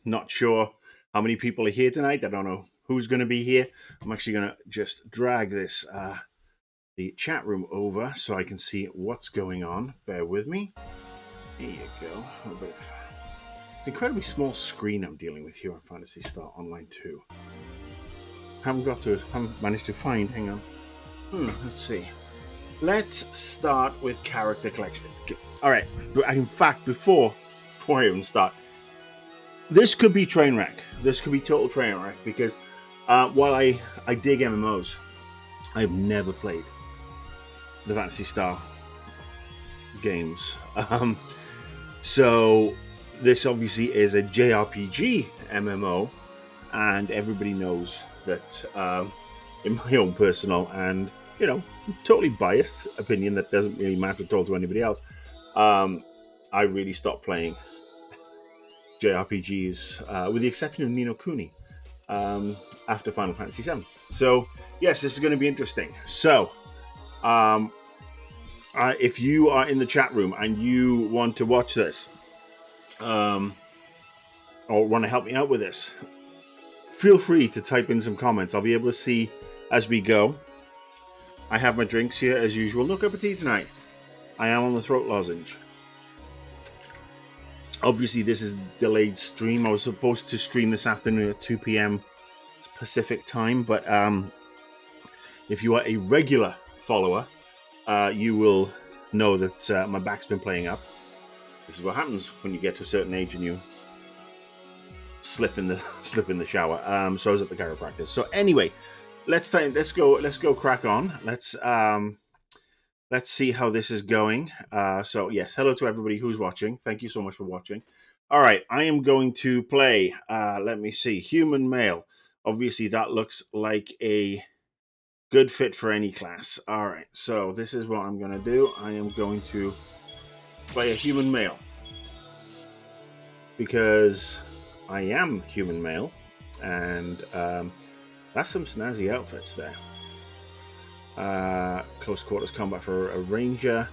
Not sure how many people are here tonight. I don't know who's going to be here. I'm actually going to just drag this the chat room over so I can see what's going on. Bear with me. There you go. It's an incredibly small screen I'm dealing with here on Phantasy Star Online 2. Haven't managed to find. Hang on. Let's see. Let's start with character collection. All right. In fact, before I even start, this could be train wreck. This could be total train wreck because while I dig MMOs, I've never played the Phantasy Star games. So this obviously is a JRPG MMO, and everybody knows that in my own personal and totally biased opinion that doesn't really matter at all to anybody else, I really stopped playing JRPGs with the exception of Ni no Kuni after Final Fantasy VII. So yes, this is going to be interesting. So if you are in the chat room and you want to watch this or want to help me out with this, feel free to type in some comments. I'll be able to see as we go. I have my drinks here as usual. No cup of tea tonight. I am on the throat lozenge. Obviously, this is delayed stream. I was supposed to stream this afternoon at 2 p.m. Pacific time, but if you are a regular follower, you will know that my back's been playing up. This is what happens when you get to a certain age and you slip in the shower. So I was at the chiropractor. So anyway, let's go crack on. Let's see how this is going. So yes, hello to everybody who's watching. Thank you so much for watching. All right, I am going to play. Let me see, human male. Obviously, that looks like a good fit for any class. All right, so this is what I'm going to do. I am going to play a human male because I am human male, and that's some snazzy outfits there. Close quarters combat for a ranger.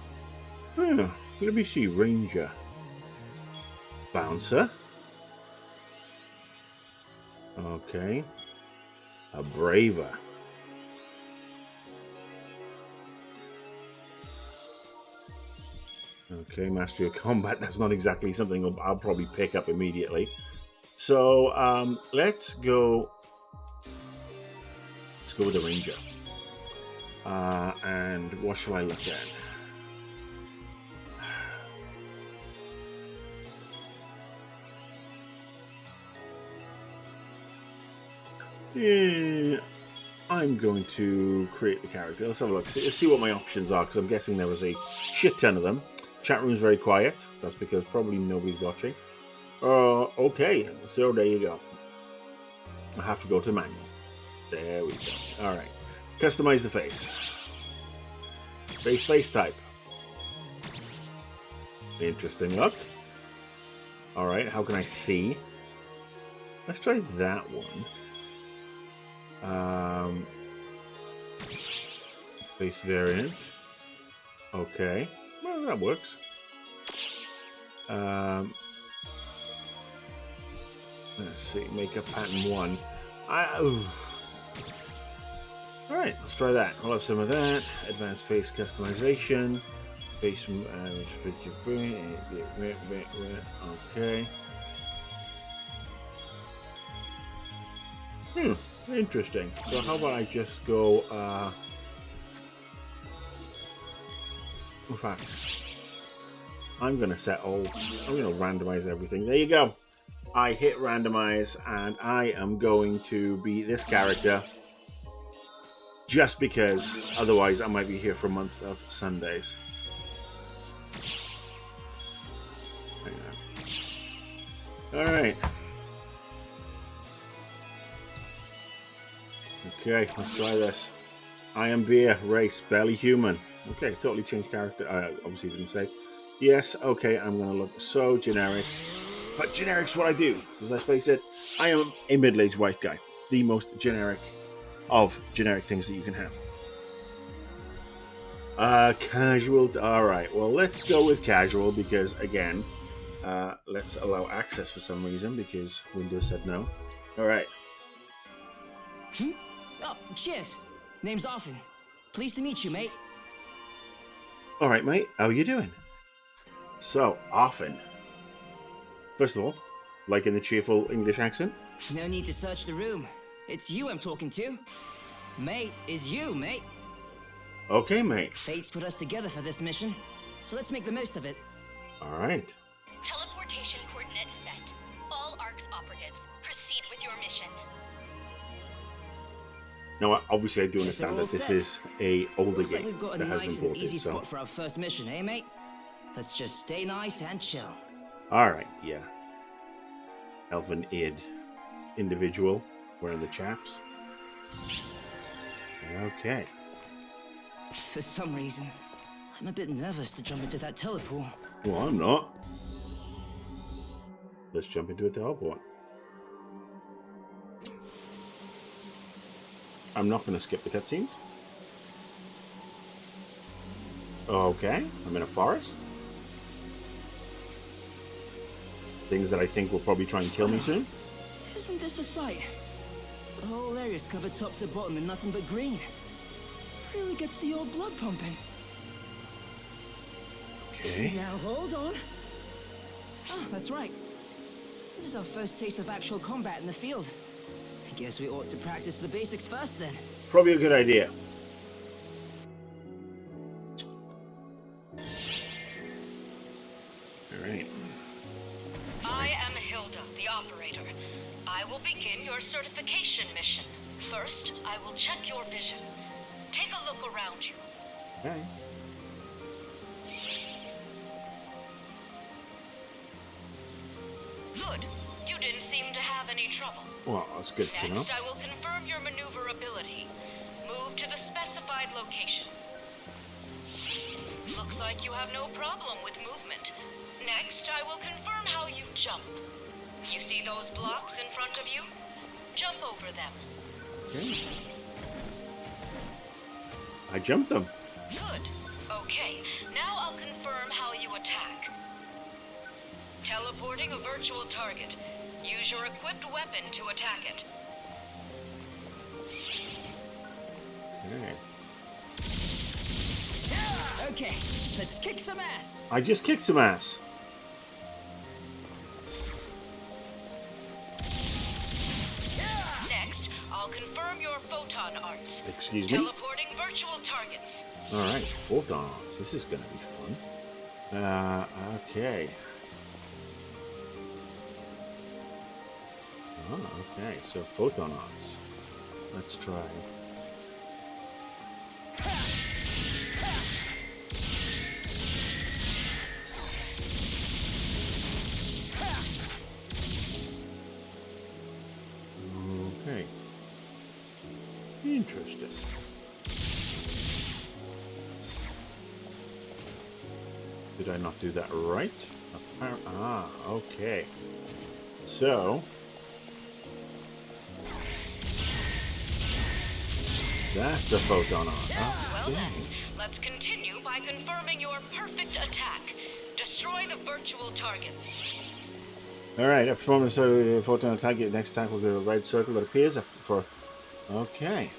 Let me see, ranger. Bouncer. Okay. A braver. Okay, mastery of combat. That's not exactly something I'll probably pick up immediately. So let's go with the ranger. And what shall I look at? Yeah, I'm going to create the character. Let's have a look. See what my options are, because I'm guessing there was a shit ton of them. Chat room's very quiet. That's because probably nobody's watching. Okay, so there you go. I have to go to the manual. There we go. All right. Customize the face. Face type. Interesting look. All right, how can I see? Let's try that one. Face variant. Okay, well that works. Let's see, makeup pattern 1. Alright, let's try that. I'll have some of that. Advanced face customization. Face. Okay. Interesting. So how about I just go. In fact, I'm going to randomize everything. There you go. I hit randomize, and I am going to be this character. Just because, otherwise I might be here for a month of Sundays. Alright. Okay, let's try this. I am beer, race, barely human. Okay, totally changed character. Obviously didn't say. Yes, okay, I'm going to look so generic. But generic's what I do. Because let's face it, I am a middle-aged white guy. The most generic of generic things that you can have. Casual. All right. Well, let's go with casual because, again, Let's allow access for some reason because Windows said no. All right. Oh, cheers. Name's Arfin. Pleased to meet you, mate. All right, mate. How you doing? So, Arfin. First of all, like in the cheerful English accent? No need to search the room. It's you I'm talking to. Mate is you, mate. Okay, mate. Fate's put us together for this mission, so let's make the most of it. All right. Teleportation coordinates set. All ARC's operatives, proceed with your mission. Now, obviously, I do understand that this is a older Looks like game we've got a that has nice been and easy ported. So, spot for our first mission, eh, mate? Let's just stay nice and chill. all right, yeah. Elven-eared individual wearing the chaps. Okay. For some reason, I'm a bit nervous to jump into that teleport. Well, I'm not. Let's jump into a teleport. I'm not going to skip the cutscenes. Okay, I'm in a forest. Things that I think will probably try and kill me soon. Isn't this a sight? The whole area's covered top to bottom in nothing but green. Really gets the old blood pumping. Okay. Now hold on. Oh, that's right. This is our first taste of actual combat in the field. I guess we ought to practice the basics first then. Probably a good idea. Alright. I am Hilda, the operator. I will begin your certification mission. First, I will check your vision. Take a look around you. Okay. Good. You didn't seem to have any trouble. Well, that's good to know. Next, I will confirm your maneuverability. Move to the specified location. Looks like you have no problem with movement. Next, I will confirm how you jump. You see those blocks in front of you? Jump over them. Okay. I jumped them. Good. Okay, now I'll confirm how you attack. Teleporting a virtual target. Use your equipped weapon to attack it. Alright. Okay, let's kick some ass. I just kicked some ass. Next, I'll confirm your photon arts. Excuse me? Teleporting virtual targets. Alright, photon arts. This is going to be fun. Okay. Oh, okay. So photon arts. Let's try. Okay. Interesting. Did I not do that right? Okay. So that's a photon arc. Well then, let's continue by confirming your perfect attack. Destroy the virtual target. Alright, after performing a photon attack, your next attack will be a red circle that appears after for. Okay.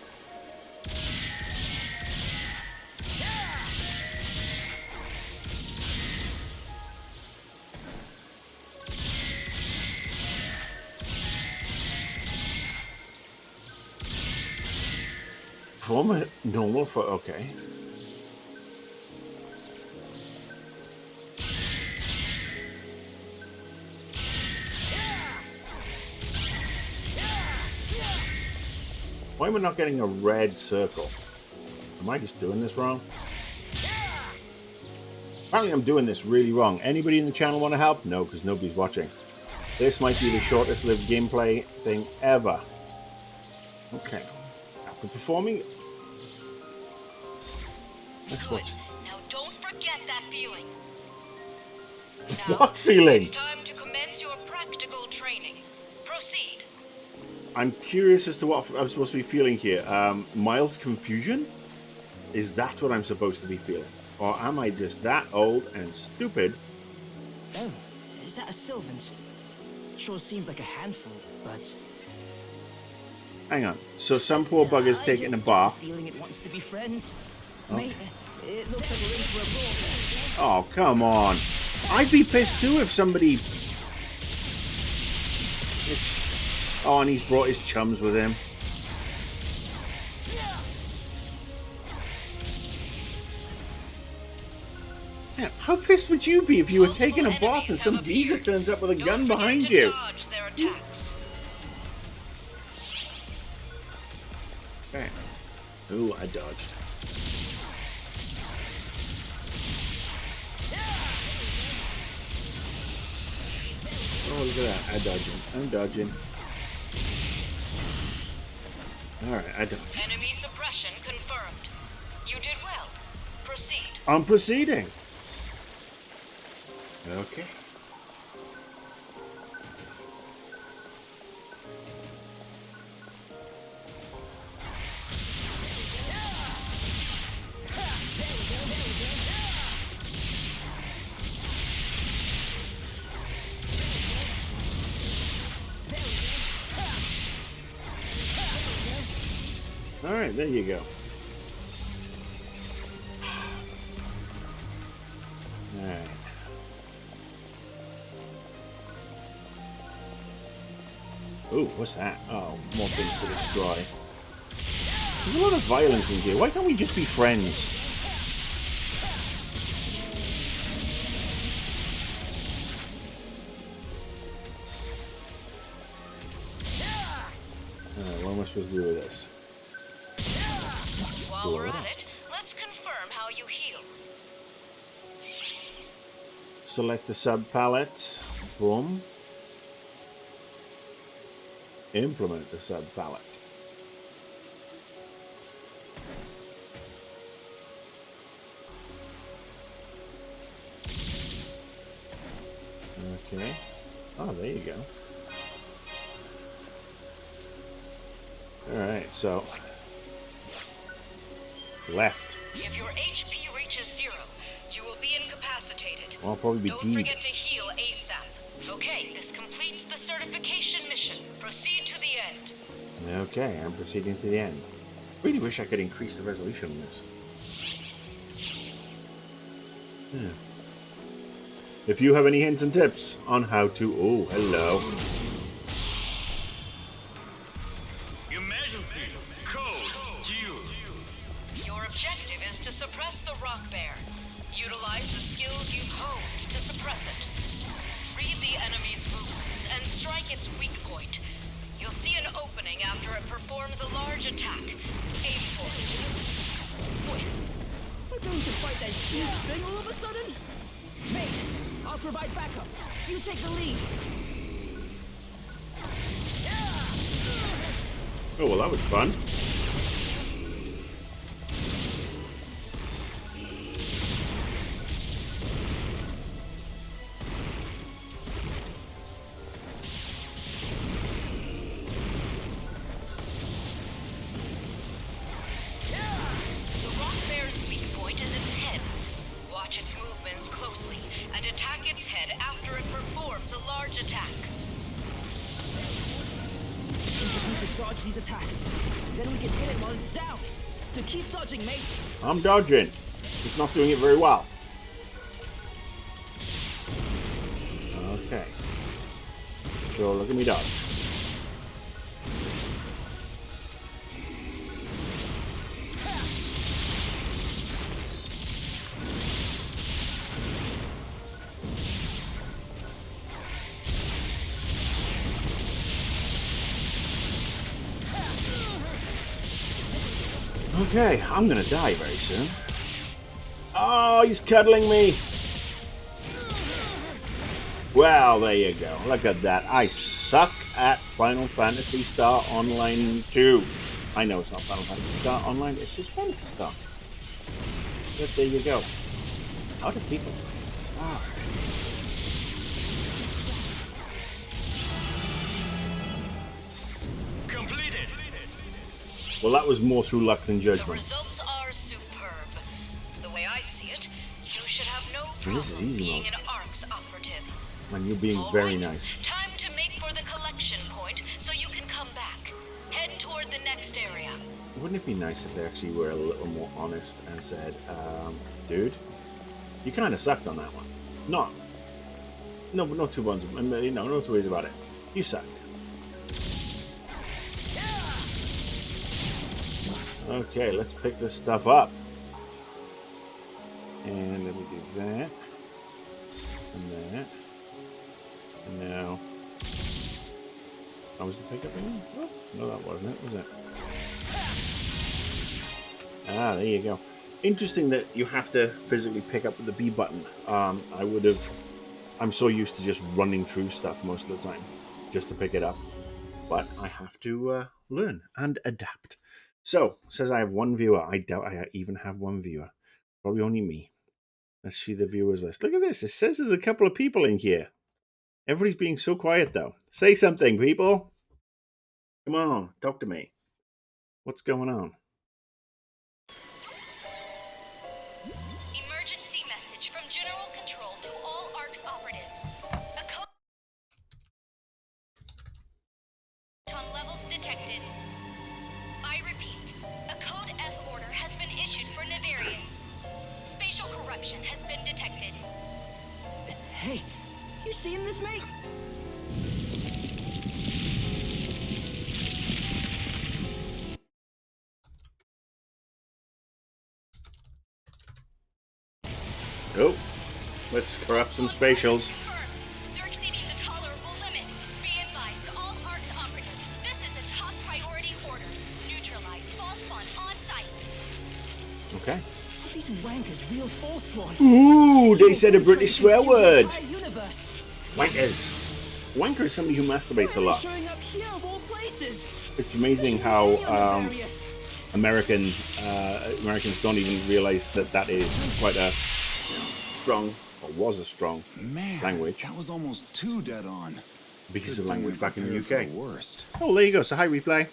Perform a normal for. Okay. Why am I not getting a red circle? Am I just doing this wrong? Apparently I'm doing this really wrong. Anybody in the channel want to help? No, because nobody's watching. This might be the shortest lived gameplay thing ever. Okay. After performing... Let's watch. Now don't forget that feeling. Now, What feeling? It's time to commence your practical training. Proceed. I'm curious as to what I'm supposed to be feeling here. Mild confusion? Is that what I'm supposed to be feeling? Or am I just that old and stupid? Oh, Is that a Sylvan's? Sure seems like a handful, but... Hang on. So some poor bugger's taking a bath. Feeling it wants to be friends. Mate, it looks like we're in for a brawl. Oh, come on. I'd be pissed too if somebody... Oh, and he's brought his chums with him. Yeah, how pissed would you be if you were taking a bath and some geezer turns up with a gun behind you? Dodge their attacks. Okay. Ooh, I dodged. Oh, look at that. I'm dodging. Alright, I dodged. Enemy suppression confirmed. You did well. Proceed. I'm proceeding. Okay. All right, there you go. All right. Ooh, what's that? Oh, more things to destroy. There's a lot of violence in here. Why can't we just be friends? What am I supposed to do with this? While we're at it, let's confirm how you heal. Select the sub-palette. Boom. Implement the sub-palette. Okay. Oh, there you go. Alright, so... left. If your HP reaches 0, you will be incapacitated. Well, I'll probably be Don't deed. forget to heal ASAP. Okay, this completes the certification mission. Proceed to the end. Okay, I'm proceeding to the end. Really wish I could increase the resolution on this. Yeah. If you have any hints and tips on how to... Oh, hello. Emergency code Q. Your objective is to suppress the rock bear. Utilize the skills you've honed to suppress it. Read the enemy's movements and strike its weak point. You'll see an opening after it performs a large attack. Aim for it. Wait, we're going to fight that huge thing all of a sudden? Mate, I'll provide backup. You take the lead. Oh, well, that was fun. The rock bear's weak point is its head. Watch its movements closely and attack its head after it performs a large attack. We just need to dodge these attacks. Then we can hit it while it's down. So keep dodging, mate. I'm dodging. It's not doing it very well. Okay. So look at me dodge. Okay, I'm gonna die very soon. Oh, he's cuddling me. Well, there you go. Look at that. I suck at Final Fantasy Star Online 2. I know it's not Final Fantasy Star Online, it's just Fantasy Star. But there you go. How do people do this? Ah. Completed. Well, that was more through luck than The judgment. results are superb. The way I see it, you should have no Well, this is problem easy being mode. an ARC's operative. And you're being All very right, nice. time to make for the collection point so you can come back. Head toward the next area. Wouldn't it be nice if they actually were a little more honest and said, dude, you kind of sucked on that one. No two ones, no two ways about it. You sucked. Okay, let's pick this stuff up. And then we do that. And that. And now... How was the pickup again? Oh, no, that wasn't it, was it? Ah, there you go. Interesting that you have to physically pick up the B button. I'm so used to just running through stuff most of the time, just to pick it up. But I have to learn and adapt. So, it says I have one viewer. I doubt I even have one viewer. Probably only me. Let's see the viewers list. Look at this. It says there's a couple of people in here. Everybody's being so quiet, though. Say something, people. Come on, talk to me. What's going on? Emergency message from General Control to all ARC's operatives. A code on levels detected. I repeat, a Code F order has been issued for Nefarious. Spatial corruption has been detected. Hey, you seeing this, mate? Oh, let's corrupt some spatials. Confirmed. They're exceeding the tolerable limit. Be advised, all ARC's operatives. This is a top priority order. Neutralize false fun on site. Okay. Are these wankers real false spawn? Ooh, they said a British swear word. Universe. Wankers. Wanker is somebody who masturbates a lot. Showing up here of all places. It's amazing how Americans don't even realize that is quite a strong, or was a strong, language. That was almost too dead on. Because Good of thing language we back in the prepared UK. for the worst. Oh, there you go. So hi, replay.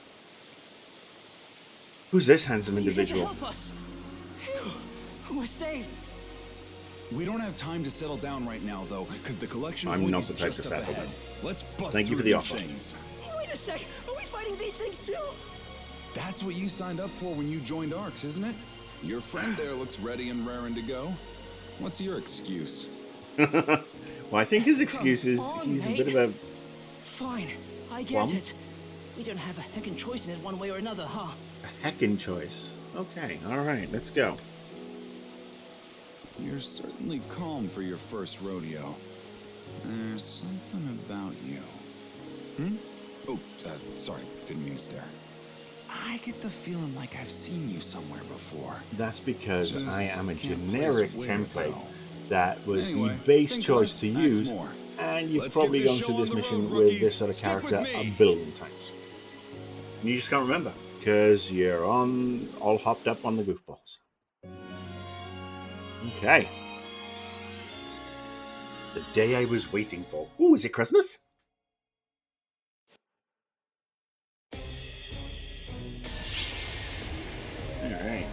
Who's this handsome You here to individual? help us. Phew. We're saved. We don't have time to settle down right now, though, because the collection I'm point not is the type just to up settle ahead. down. Let's bust Thank you through for the these offer. things. Wait a sec. Are we fighting these things too? That's what you signed up for when you joined ARCS, isn't it? Your friend there looks ready and raring to go. What's your excuse? Well, I think his excuse is Come on, he's a mate. bit of a... Fine. I get Plum? it. We don't have a heckin' choice in it one way or another, huh? A heckin' choice. Okay, alright, let's go. You're certainly calm for your first rodeo. There's something about you. Oh, sorry, didn't mean to stare. I get the feeling like I've seen you somewhere before. That's because Just I am a can't generic place where, template though. that was Anyway, the base think choice less, to act use, more. and you've Let's probably get gone this through show this on the mission road, with rookies. this sort of Stick with character me. a billion times. And you just can't remember, because you're all hopped up on the goofballs. Okay. The day I was waiting for. Ooh, is it Christmas? Alright.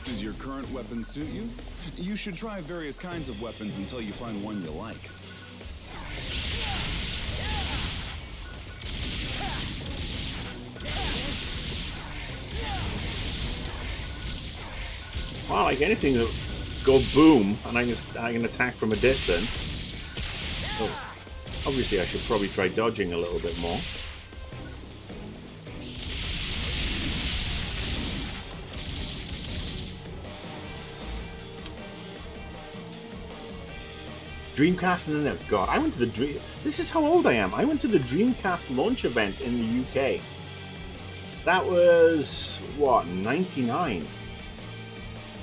Does your current weapon suit you? You should try various kinds of weapons until you find one you like. Well, like anything that go boom, and I can attack from a distance. Oh, obviously, I should probably try dodging a little bit more. Dreamcast and then God, I went to the Dream. This is how old I am. I went to the Dreamcast launch event in the UK. That was what, 99.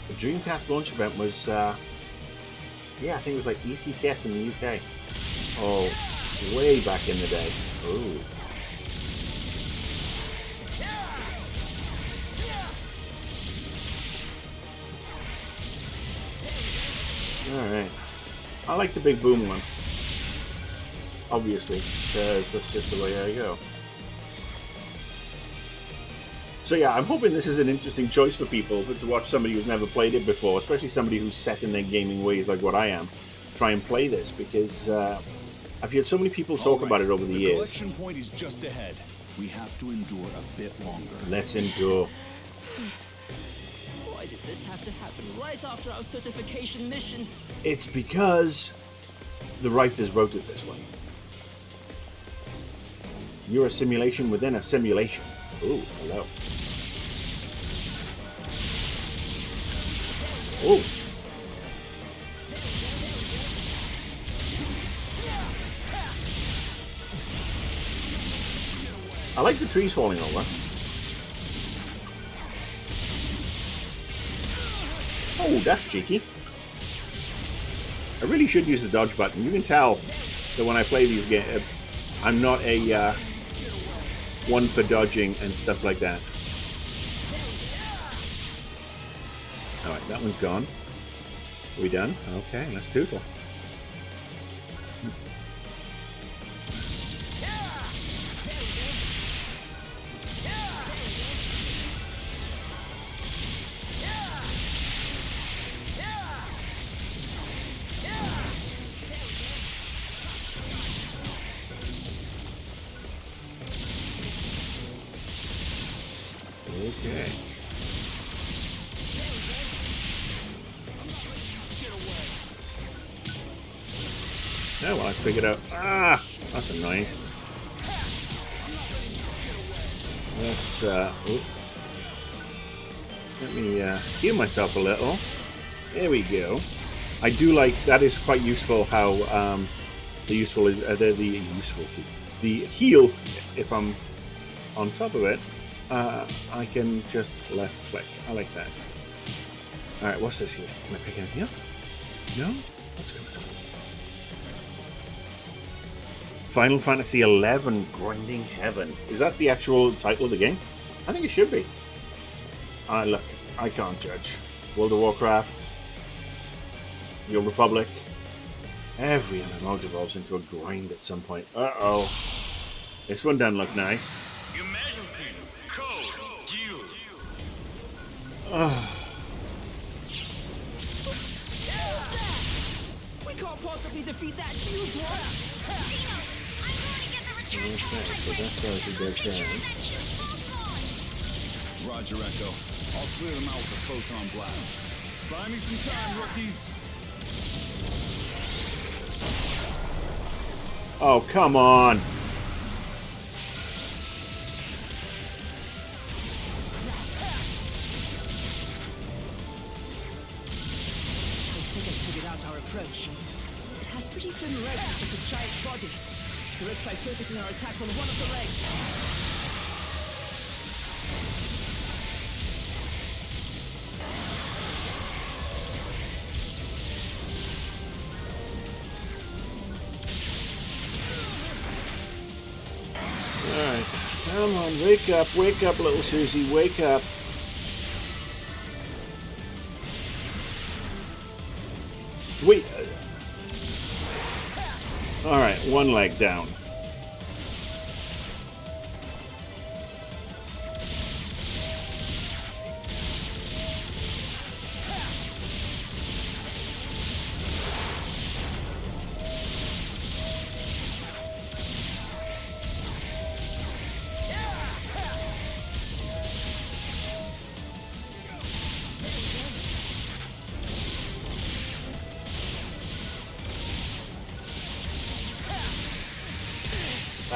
The Dreamcast launch event was, yeah, I think it was like ECTS in the UK. Oh, way back in the day. Ooh. Alright. I like the big boom one. Obviously, because that's just the way I go. So yeah, I'm hoping this is an interesting choice for people to watch somebody who's never played it before, especially somebody who's set in their gaming ways like what I am, try and play this, because I've heard so many people talk about it over the years. The collection point is just ahead. We have to endure a bit longer. Let's endure. Why did this have to happen right after our certification mission? It's because the writers wrote it this way. You're a simulation within a simulation. Ooh, hello. Ooh. I like the trees falling over. Oh, that's cheeky. I really should use the dodge button. You can tell that when I play these games, I'm not a one for dodging and stuff like that. Alright, that one's gone. Are we done? Okay, let's tootle. Okay. Oh, well, I figured out. Ah, that's annoying. Let's, let me heal myself a little. There we go. I do like, that is quite useful how, the useful is, the heal, if I'm on top of it, I can just left click. I like that. Alright, what's this here? Can I pick anything up? No? What's coming up? Final Fantasy XI Grinding Heaven. Is that the actual title of the game? I think it should be. Look, I can't judge. World of Warcraft, Your Republic, every MMO devolves into a grind at some point. Uh-oh. This one doesn't look nice. Emergency code due. We can't possibly defeat that huge one! Okay, so that's how it goes down. Roger, Echo. I'll clear them out with a photon blast. Buy me some time, rookies. Oh, come on. I think I figured out our approach. It has pretty thin legs for such a giant body. So let's try focusing our attacks on one of the legs. Alright, come on, wake up, little Susie, wake up. Wait. Alright, one leg down.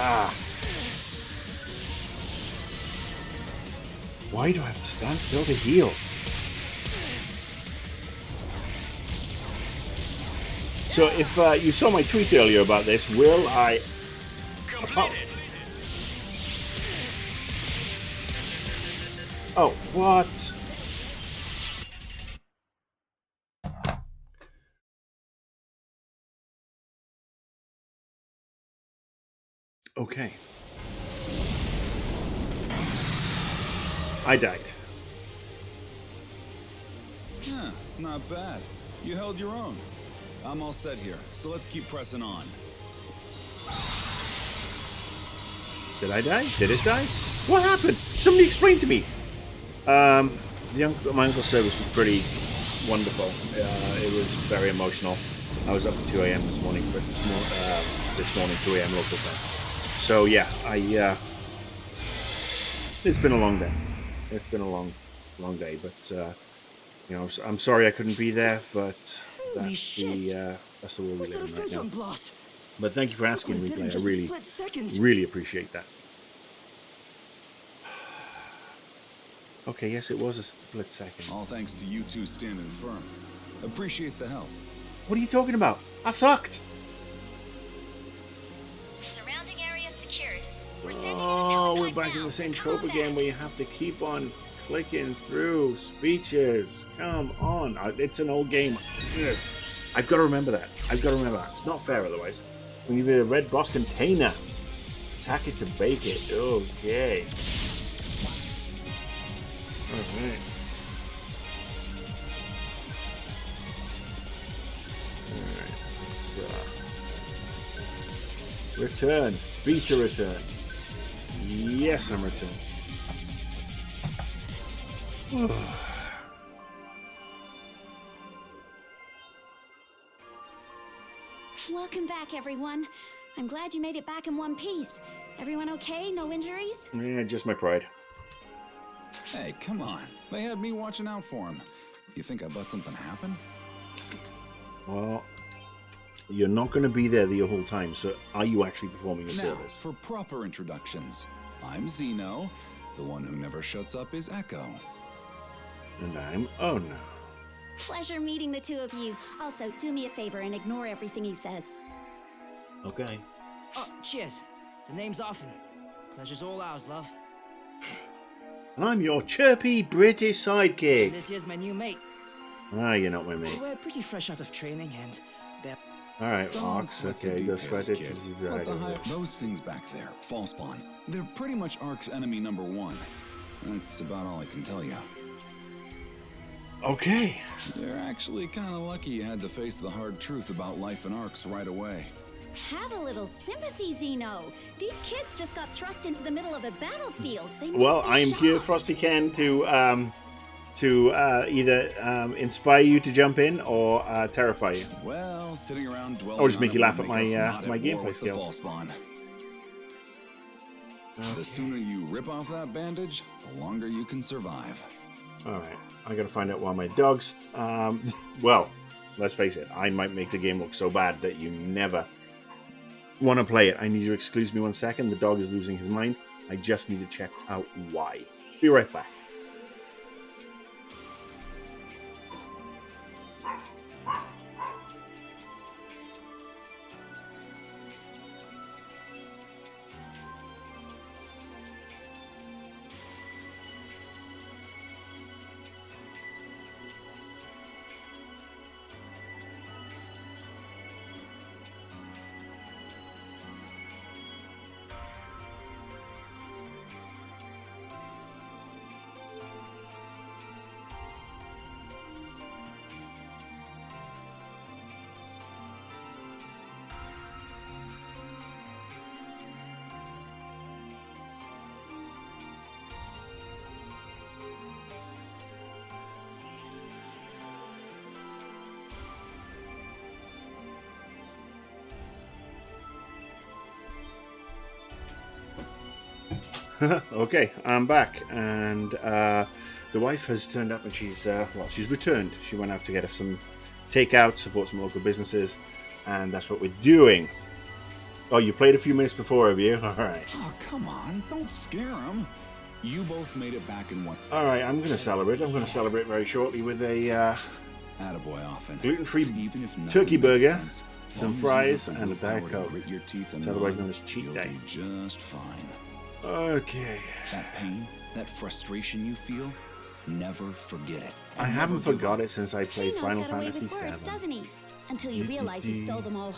Ah. Why do I have to stand still to heal? So if you saw my tweet earlier about this, will I... Completed. Oh, what? Okay. I died. Huh, not bad. You held your own. I'm all set here, so let's keep pressing on. Did I die? Did it die? What happened? Somebody explain to me. My uncle's service was pretty wonderful. It was very emotional. I was up at 2 a.m. this morning, but this morning 2 a.m. local time. So yeah, it's been a long day. It's been a long day, but I'm sorry I couldn't be there, but Holy that's shit. that's the world we What's that live in right photon now. blast? But thank you for asking, What I did in Replay. I just a really, split second. really appreciate that. Okay, yes, it was a split second. All thanks to you two standing firm. Appreciate the help. What are you talking about? I sucked. Surrounding area secured. We're sending in a Oh, we're telepod back in now, the same so trope come again back. where you have to keep on clicking through speeches. Come on. It's an old game. Ugh. I've got to remember that. It's not fair otherwise. We need a red boss container. Attack it to bake it. Okay. Alright. Alright. Let's return. Beta return. Yes, I'm returned. Welcome back, everyone. I'm glad you made it back in one piece. Everyone okay? No injuries? Yeah, just my pride. Hey, come on. They had me watching out for him. You think I let something happen? Well, you're not going to be there the whole time, so are you actually performing a Now, service? for proper introductions. I'm Zeno. The one who never shuts up is Echo. And I'm Oh no. Pleasure meeting the two of you. Also, do me a favor and ignore everything he says. Okay. Oh, cheers. The name's Often. Pleasure's all ours, love. And I'm your chirpy British And sidekick. this here's my new mate. Ah, you're not with me. We're pretty fresh out of training and... Alright, Don't Ox. sweat the Okay, does details, sweat it. kid. This is Let right the over hi- there. Those things back there, Fallspawn, they're pretty much Ark's enemy number one. That's about all I can tell you. Okay. You're actually kind of lucky you had to face the hard truth about life in Arks right away. Have a little sympathy, Zeno. These kids just got thrust into the middle of a battlefield. They must Well, be I am here, shocked. Frosty Ken, to either inspire you to jump in or terrify you. Well, sitting around dwelling Or just on make it you laugh would at make us my, not my at war gameplay with the skills. Fallspawn. The sooner you rip off that bandage, the longer you can survive. Alright, I gotta find out why my dog's... well, let's face it, I might make the game look so bad that you never want to play it. I need you to excuse me 1 second. The dog is losing his mind. I just need to check out why. Be right back. Okay, I'm back, and the wife has turned up, and she's returned. She went out to get us some takeout, support some local businesses, and that's what we're doing. Oh, you played a few minutes before, have you? All right. Oh, come on, don't scare him. You both made it back in one. All right, I'm going to celebrate. I'm going to celebrate very shortly with a Attaboy, Often. gluten-free Even if nothing turkey makes burger, sense, some long as you fries, have the and a Diet willpower to Coke. grit your teeth and It's otherwise nod, known as cheat you'll day. be just fine. Okay. That pain, that frustration you feel, never forget it. I And haven't never give forgot up. it since I played Zeno's Final got away Fantasy with words, VII. doesn't he? Until you realize he stole them all.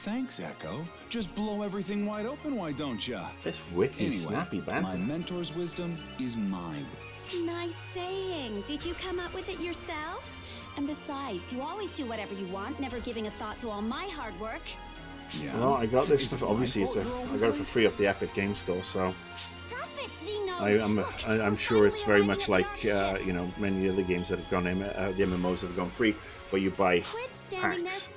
Thanks, Echo. Just blow everything wide open, why don't ya? This witty, Anyway, snappy my banter. mentor's wisdom is mine. Nice saying. Did you come up with it yourself? And besides, you always do whatever you want, never giving a thought to all my hard work. Yeah. Well, I got this Is it for, my obviously fault you're I always got it for late? free off the Epic Game Store, so Stop it, Zeno! I'm sure it's very Finally much arriving like at the Ark ship. you know, many other games that have gone the MMOs that have gone free, where you buy Quit standing packs,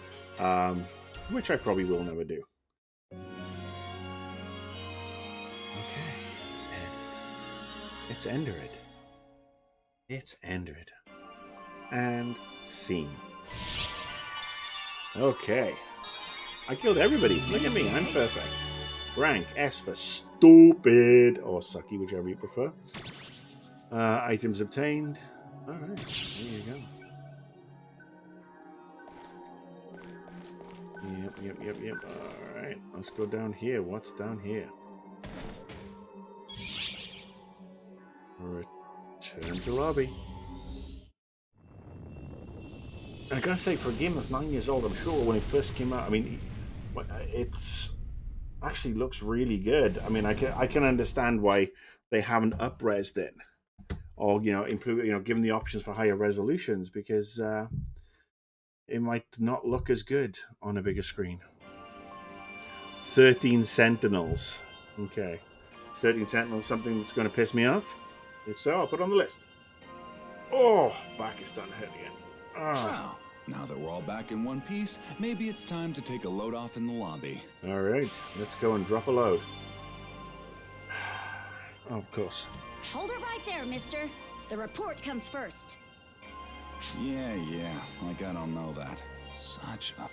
which I probably will never do. Okay, and it's Endred. It's Endred. And scene. Okay. I killed everybody. Look at me, I'm perfect. Rank S for stupid, or sucky, whichever you prefer. Items obtained. Alright, there you go. Yep. Alright, let's go down here. What's down here? Return to lobby. I gotta say, for a game that's 9 years old, I'm sure when it first came out, I mean, it's actually looks really good. I mean, I can understand why they haven't up-resed it, or you know, improve, you know, given the options for higher resolutions, because it might not look as good on a bigger screen. 13 Sentinels. Okay, is 13 Sentinels something that's going to piss me off? If so, I'll put it on the list. Oh, back is starting to hurt again. Well, now that we're all back in one piece, maybe it's time to take a load off in the lobby. All right, let's go and drop a load. Oh, of course. Hold her right there, mister. The report comes first. Yeah, like I don't know that. Such a...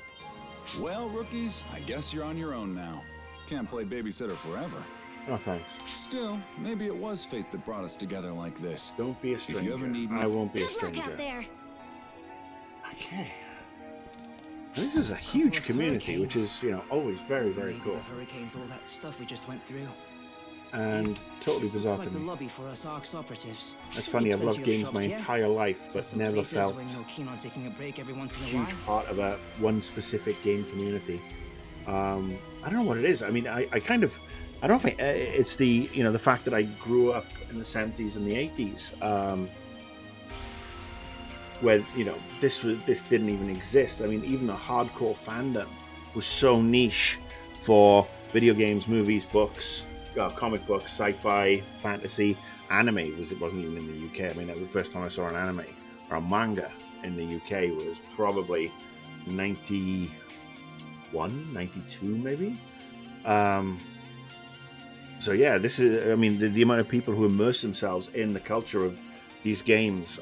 Well, rookies, I guess you're on your own now. Can't play babysitter forever. Oh, thanks. Still, maybe it was fate that brought us together like this. Don't be a If you stranger. ever need me... I won't be a Good luck stranger. out there. Okay. This is a huge community, which is, you know, always very, very Maybe cool. the hurricanes, all that stuff we just went through. And totally This bizarre looks to like the me. lobby for us Arcs operatives. It's Should funny, be I've loved plenty of games shops my here. entire life, but Some never places felt when you're keen on taking a break every once in a a huge while. part of a one specific game community. I don't know what it is. I mean, I kind of, I don't know if it's the, you know, the fact that I grew up in the 70s and the 80s, where, you know, this didn't even exist. I mean, even the hardcore fandom was so niche for video games, movies, books, comic books, sci-fi, fantasy, anime. It wasn't even in the UK. I mean, the first time I saw an anime or a manga in the UK was probably 91, 92 maybe. So yeah, this is, I mean, the amount of people who immerse themselves in the culture of these games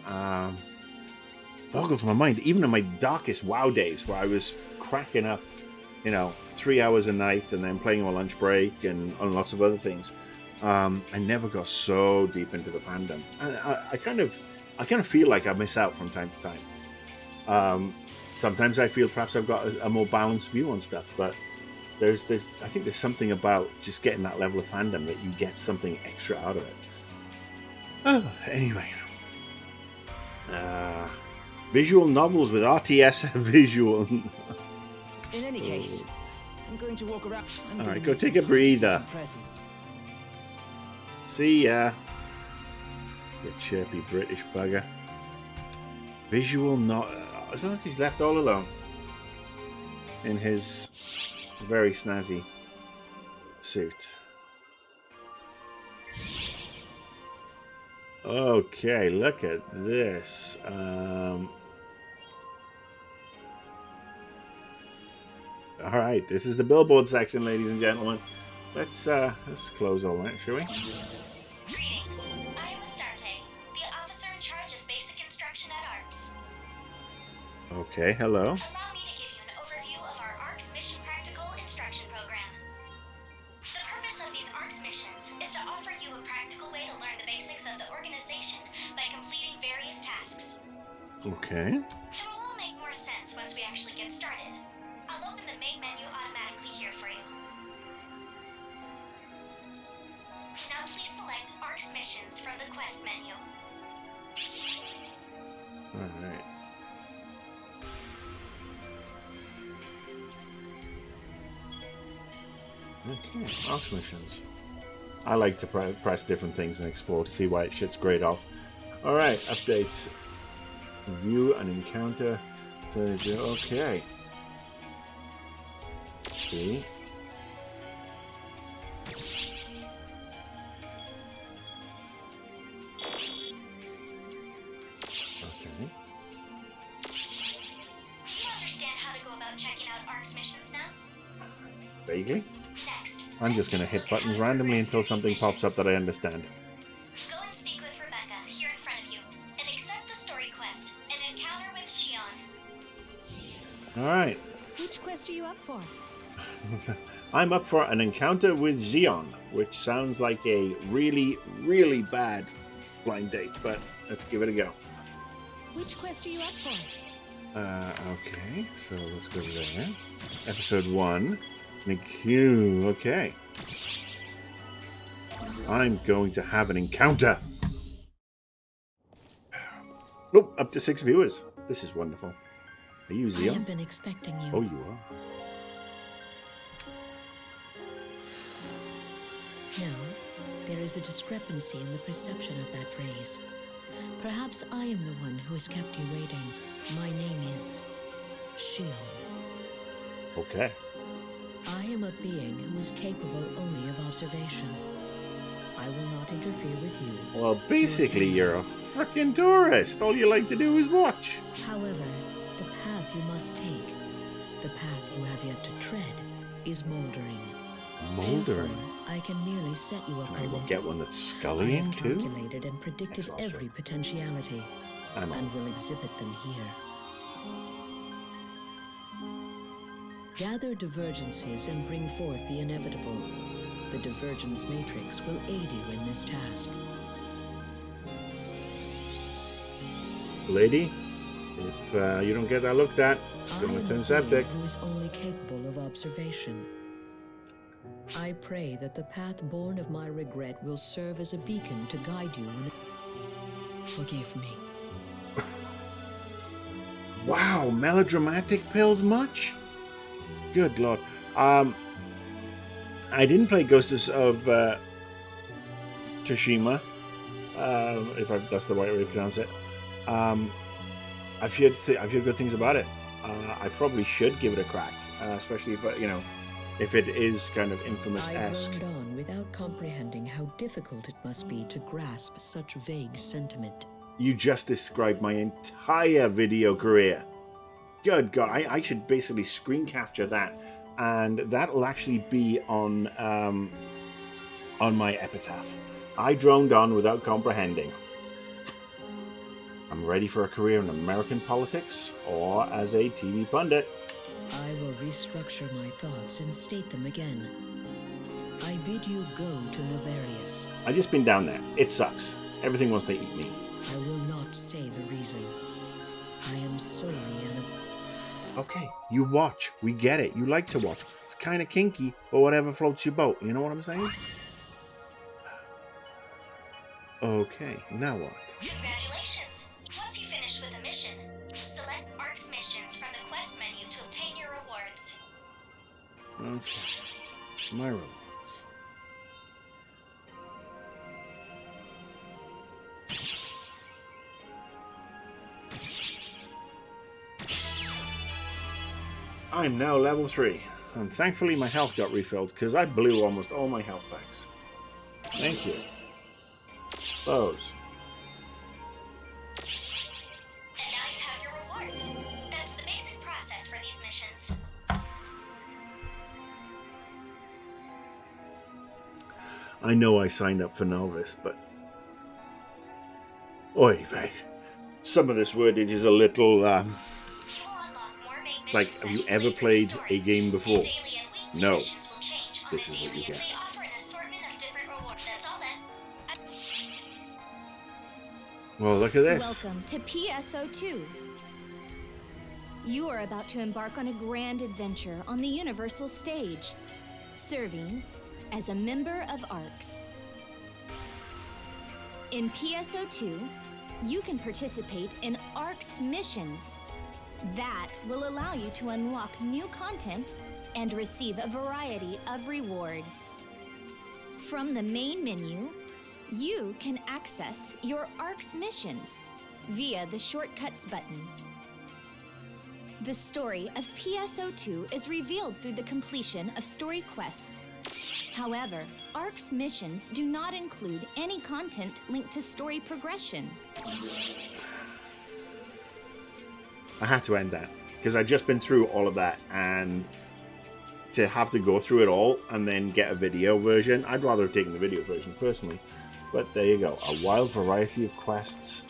boggles my mind. Even in my darkest WoW days, where I was cracking up, you know, 3 hours a night and then playing on my lunch break and on lots of other things, I never got so deep into the fandom. And I kind of feel like I miss out from time to time. Sometimes I feel perhaps I've got a more balanced view on stuff, but I think there's something about just getting that level of fandom that you get something extra out of it. Oh, anyway. Visual novels with RTS visual. In any case, I'm going to walk around. All right, go take a breather. See ya. You chirpy British bugger. Visual not. It's not like he's left all alone in his very snazzy suit. Okay, look at this. All right, this is the billboard section, ladies and gentlemen. Let's close all that, shall we? Greetings. I am Astarte, the officer in charge of basic instruction at ARCS. Okay, hello. Allow me to give you an overview of our ARCS Mission Practical Instruction Program. The purpose of these ARCS missions is to offer you a practical way to learn the basics of the organization by completing various tasks. Okay. It will all make more sense once we actually get started. I'll open the main menu automatically here for you. Now please select ARCS missions from the quest menu. All right. Okay, ARCS missions. I like to press different things and explore to see why it shits great off. All right, update. View an encounter. Okay. See? Okay. Do you understand how to go about checking out ARC's missions now? Vaguely. Next, I'm just going to hit buttons randomly until something pops up that I understand. go and speak with Rebecca here in front of you, and accept the story quest, an encounter with Shion. Alright. Which quest are you up for? I'm up for an encounter with Xion, which sounds like a really, really bad blind date, but let's give it a go. Which quest are you up for? Okay, so let's go there. Episode 1. McHugh, okay. I'm going to have an encounter. Oh, up to 6 viewers. This is wonderful. Are you I Xion? have been expecting you. Oh, you are. No, there is a discrepancy in the perception of that phrase. Perhaps I am the one who has kept you waiting. My name is Shion. Okay. I am a being who is capable only of observation. I will not interfere with you. Well, basically, you're a freaking tourist. All you like to do is watch. However, the path you must take, the path you have yet to tread, is moldering. Moldering. Therefore, I can merely set you up And I will on get one that's I scullying have too. calculated and predicted Exhaustion. every potentiality, I'm on. and will exhibit them here. Gather divergences and bring forth the inevitable. The divergence matrix will aid you in this task. Lady, if you don't get that looked at, it's I going am to turn a septic. being who is only capable of observation. I pray that the path born of my regret will serve as a beacon to guide you in. Forgive me. Wow, melodramatic pills much? Good lord. I didn't play Ghosts of Tsushima, that's the right way to pronounce it. I've heard good things about it. I probably should give it a crack, especially if it is kind of I Infamous-esque. roamed on without comprehending how difficult it must be to grasp such vague sentiment. You just described my entire video career. Good God, I should basically screen capture that, and that'll actually be on my epitaph. I droned on without comprehending. I'm ready for a career in American politics or as a TV pundit. I will restructure my thoughts and state them again. I bid you go to Navarius. I just been down there. It sucks. Everything wants to eat me. I will not say the reason. I am solely an... Okay, you watch. We get it. You like to watch. It's kind of kinky, but whatever floats your boat. You know what I'm saying? Okay, now what? Congratulations! Once you finished with a mission, select ARC's missions from the quest menu to obtain your rewards. Okay, my rewards. I'm now level 3, and thankfully my health got refilled because I blew almost all my health packs. Thank you. Those. And now you have your rewards. That's the basic process for these missions. I know I signed up for Novice, but... Oy vey. Some of this wordage is a little, You will unlock more main It's like, missions have as you play ever through the played story. a game before? Daily and weekly No. missions will change on This the is what daily, you and get. they offer an assortment of different rewards. That's all then. Well, look at this. Welcome to PSO2. You are about to embark on a grand adventure on the Universal stage, serving as a member of ARCS. In PSO2, you can participate in ARCS missions. That will allow you to unlock new content and receive a variety of rewards. From the main menu, you can access your ARCS missions via the Shortcuts button. The story of PSO2 is revealed through the completion of story quests. However, ARC's missions do not include any content linked to story progression. I had to end that because I'd just been through all of that, and to have to go through it all and then get a video version, I'd rather have taken the video version personally. But there you go, a wild variety of quests.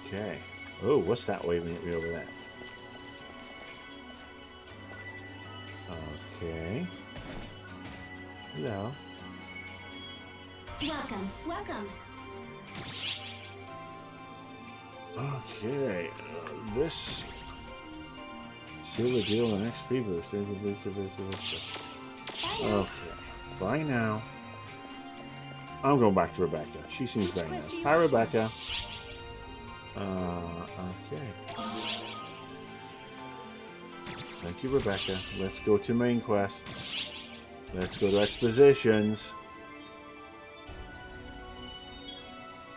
Okay. Oh, what's that waving at me over there? Okay. Hello. Welcome, welcome. Okay. This... Seal the deal the next people. Okay. Bye now. I'm going back to Rebecca. She seems very nice. Hi, Rebecca. Okay. Thank you, Rebecca. Let's go to main quests. Let's go to expositions.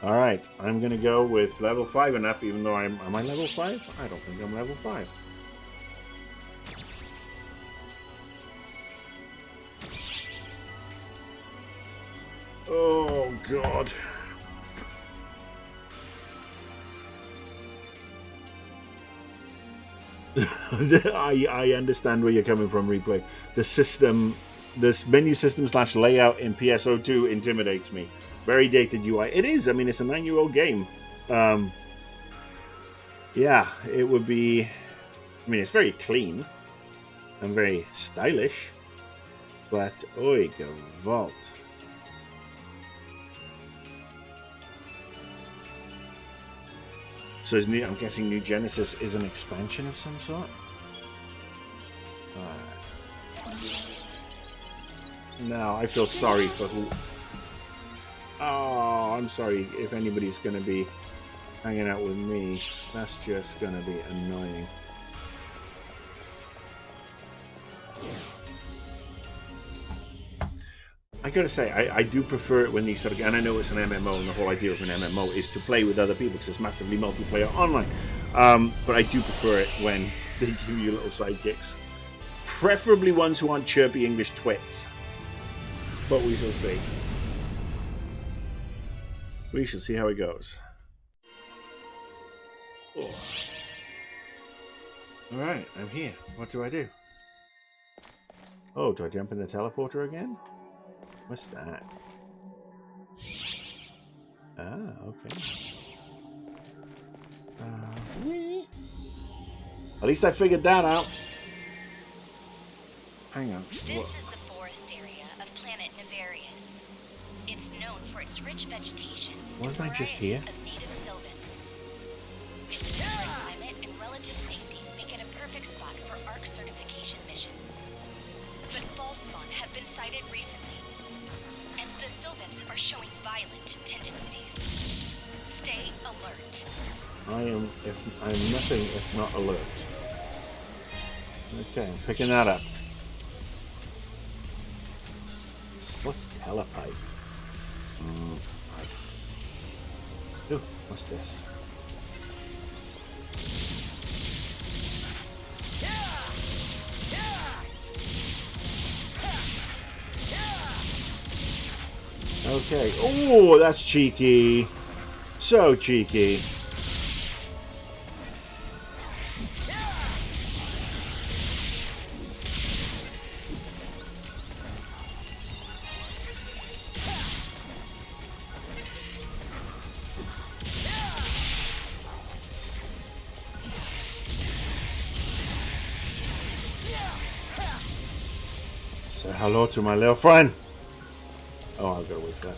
Alright, I'm going to go with level 5 and up, even though am I level 5? I don't think I'm level 5. Oh, God. I understand where you're coming from, Replay. The system, this menu system / layout in PSO2 intimidates me. Very dated UI. It is. I mean, it's a 9-year-old game. Yeah, it would be... I mean, it's very clean and very stylish. But, oi, Vault. So I'm guessing New Genesis is an expansion of some sort? No, I feel sorry for who... Oh, I'm sorry if anybody's going to be hanging out with me. That's just going to be annoying. I gotta say, I do prefer it when these sort of... And I know it's an MMO, and the whole idea of an MMO is to play with other people because it's massively multiplayer online. But I do prefer it when they give you little sidekicks. Preferably ones who aren't chirpy English twits. But we shall see. We shall see how it goes. Oh. Alright, I'm here. What do I do? Oh, do I jump in the teleporter again? What's that? Ah, okay. At least I figured that out. Hang on. This is the forest area of planet Nivarius. It's known for its rich vegetation. Wasn't I just here? Of native sylvans. Its temperate climate and relative safety make it a perfect spot for ARC certification missions. But fall spawn have been sighted recently. And the sylvans are showing violent tendencies. Stay alert. I'm nothing if not alert. Okay, I'm picking that up. What's telepipe? Ooh, what's this? Okay. Oh, that's cheeky. So cheeky. Say hello to my little friend. Oh, I've got to wait for that.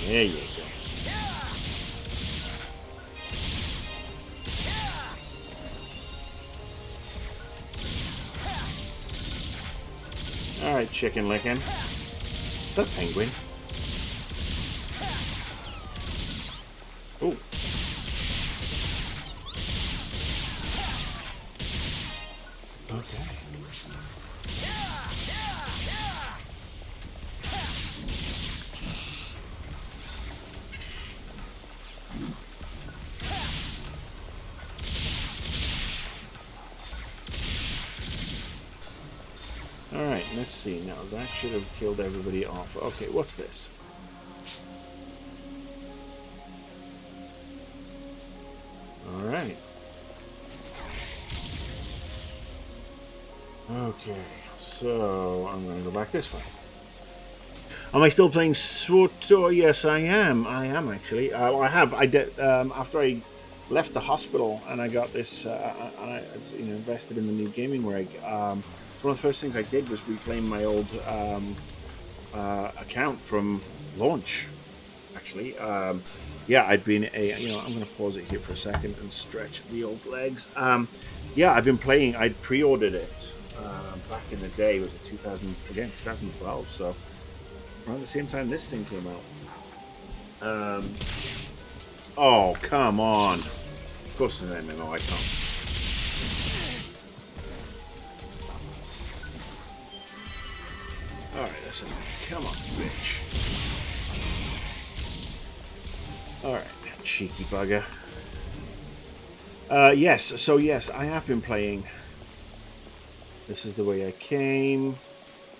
There you go. Alright, chicken licking. The penguin. Oh. Okay. Alright, let's see. Now, that should have killed everybody off. Okay, what's this? Alright. Okay, so I'm going to go back this way. Am I still playing SWTOR? Yes, I am. I am, actually. I have. I did, after I left the hospital and I got this, and I invested in the new gaming rig. So one of the first things I did was reclaim my old account from launch. Actually, yeah, I'd been I'm going to pause it here for a second and stretch the old legs. Yeah, I've been playing. I'd pre-ordered it back in the day. Was it 2012? So around the same time this thing came out. Oh, come on! Of course, it's an MMO. I can't. Alright, that's enough. Come on, bitch. Alright, cheeky bugger. Yes, I have been playing. This is the way I came.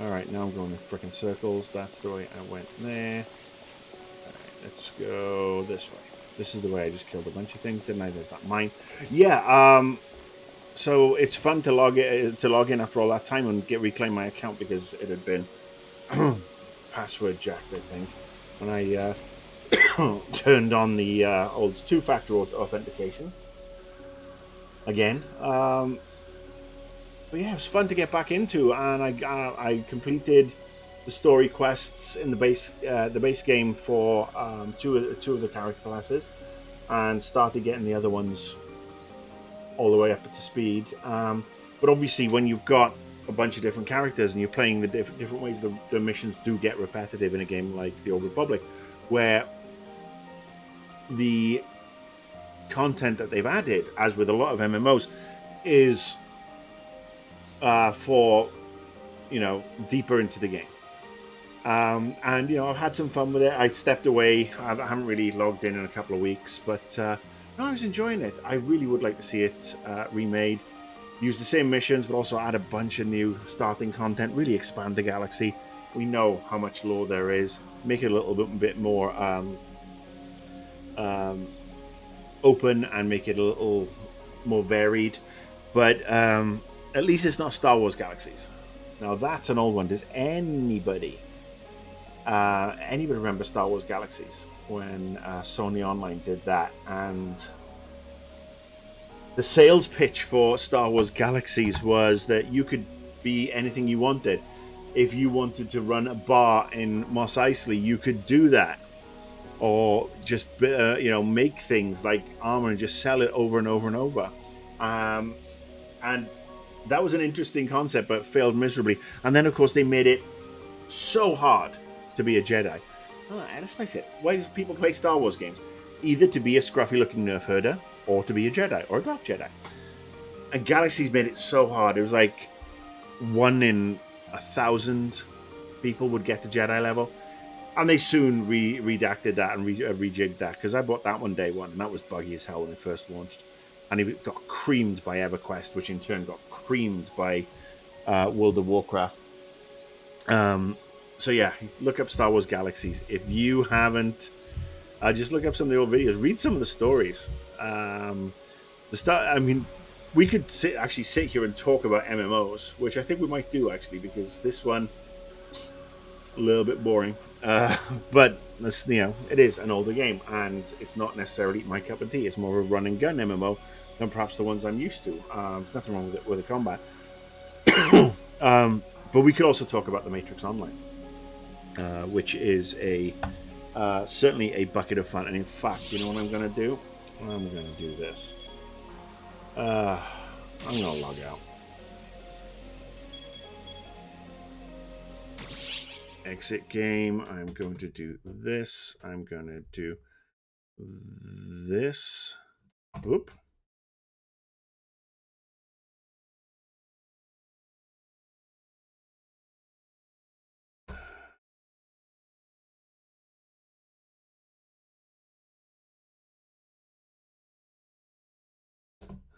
Alright, now I'm going in frickin' circles. That's the way I went there. Alright, let's go this way. This is the way I just killed a bunch of things, didn't I? There's that mine. Yeah, so it's fun to log in after all that time and reclaim my account because it had been password jacked, I think, when I turned on the old two-factor authentication again. But yeah, it was fun to get back into, and I completed the story quests in the base game for two of the character classes, and started getting the other ones all the way up to speed. But obviously, when you've got a bunch of different characters and you're playing the different ways, the missions do get repetitive in a game like the Old Republic, where the content that they've added, as with a lot of MMOs, is for deeper into the game. And I've had some fun with it. I stepped away. I haven't really logged in a couple of weeks, but no, I was enjoying it. I really would like to see it remade. Use the same missions, but also add a bunch of new starting content. Really expand the galaxy. We know how much lore there is. Make it a little bit more open and make it a little more varied. But at least it's not Star Wars Galaxies. Now that's an old one. Does anybody remember Star Wars Galaxies when Sony Online did that? And the sales pitch for Star Wars Galaxies was that you could be anything you wanted. If you wanted to run a bar in Mos Eisley, you could do that. Or just make things like armor and just sell it over and over and over. And that was an interesting concept, but failed miserably. And then, of course, they made it so hard to be a Jedi. Let's face it, why do people play Star Wars games? Either to be a scruffy-looking nerf herder, or to be a Jedi, or a Dark Jedi. And Galaxies made it so hard. It was like 1 in 1,000 people would get to Jedi level. And they soon redacted that and rejigged that, because I bought that one day one, and that was buggy as hell when it first launched. And it got creamed by EverQuest, which in turn got creamed by World of Warcraft. So yeah, look up Star Wars Galaxies. If you haven't, just look up some of the old videos. Read some of the stories. We could sit here and talk about MMOs, which I think we might do, actually, because this one, a little bit boring. But this, it is an older game, and it's not necessarily my cup of tea. It's more of a run and gun MMO than perhaps the ones I'm used to. There's nothing wrong with the combat. But we could also talk about the Matrix Online, which is certainly a bucket of fun. And in fact, you know what I'm going to do? I'm going to do this. I'm going to log out. Exit game. I'm going to do this. I'm going to do this. Oop.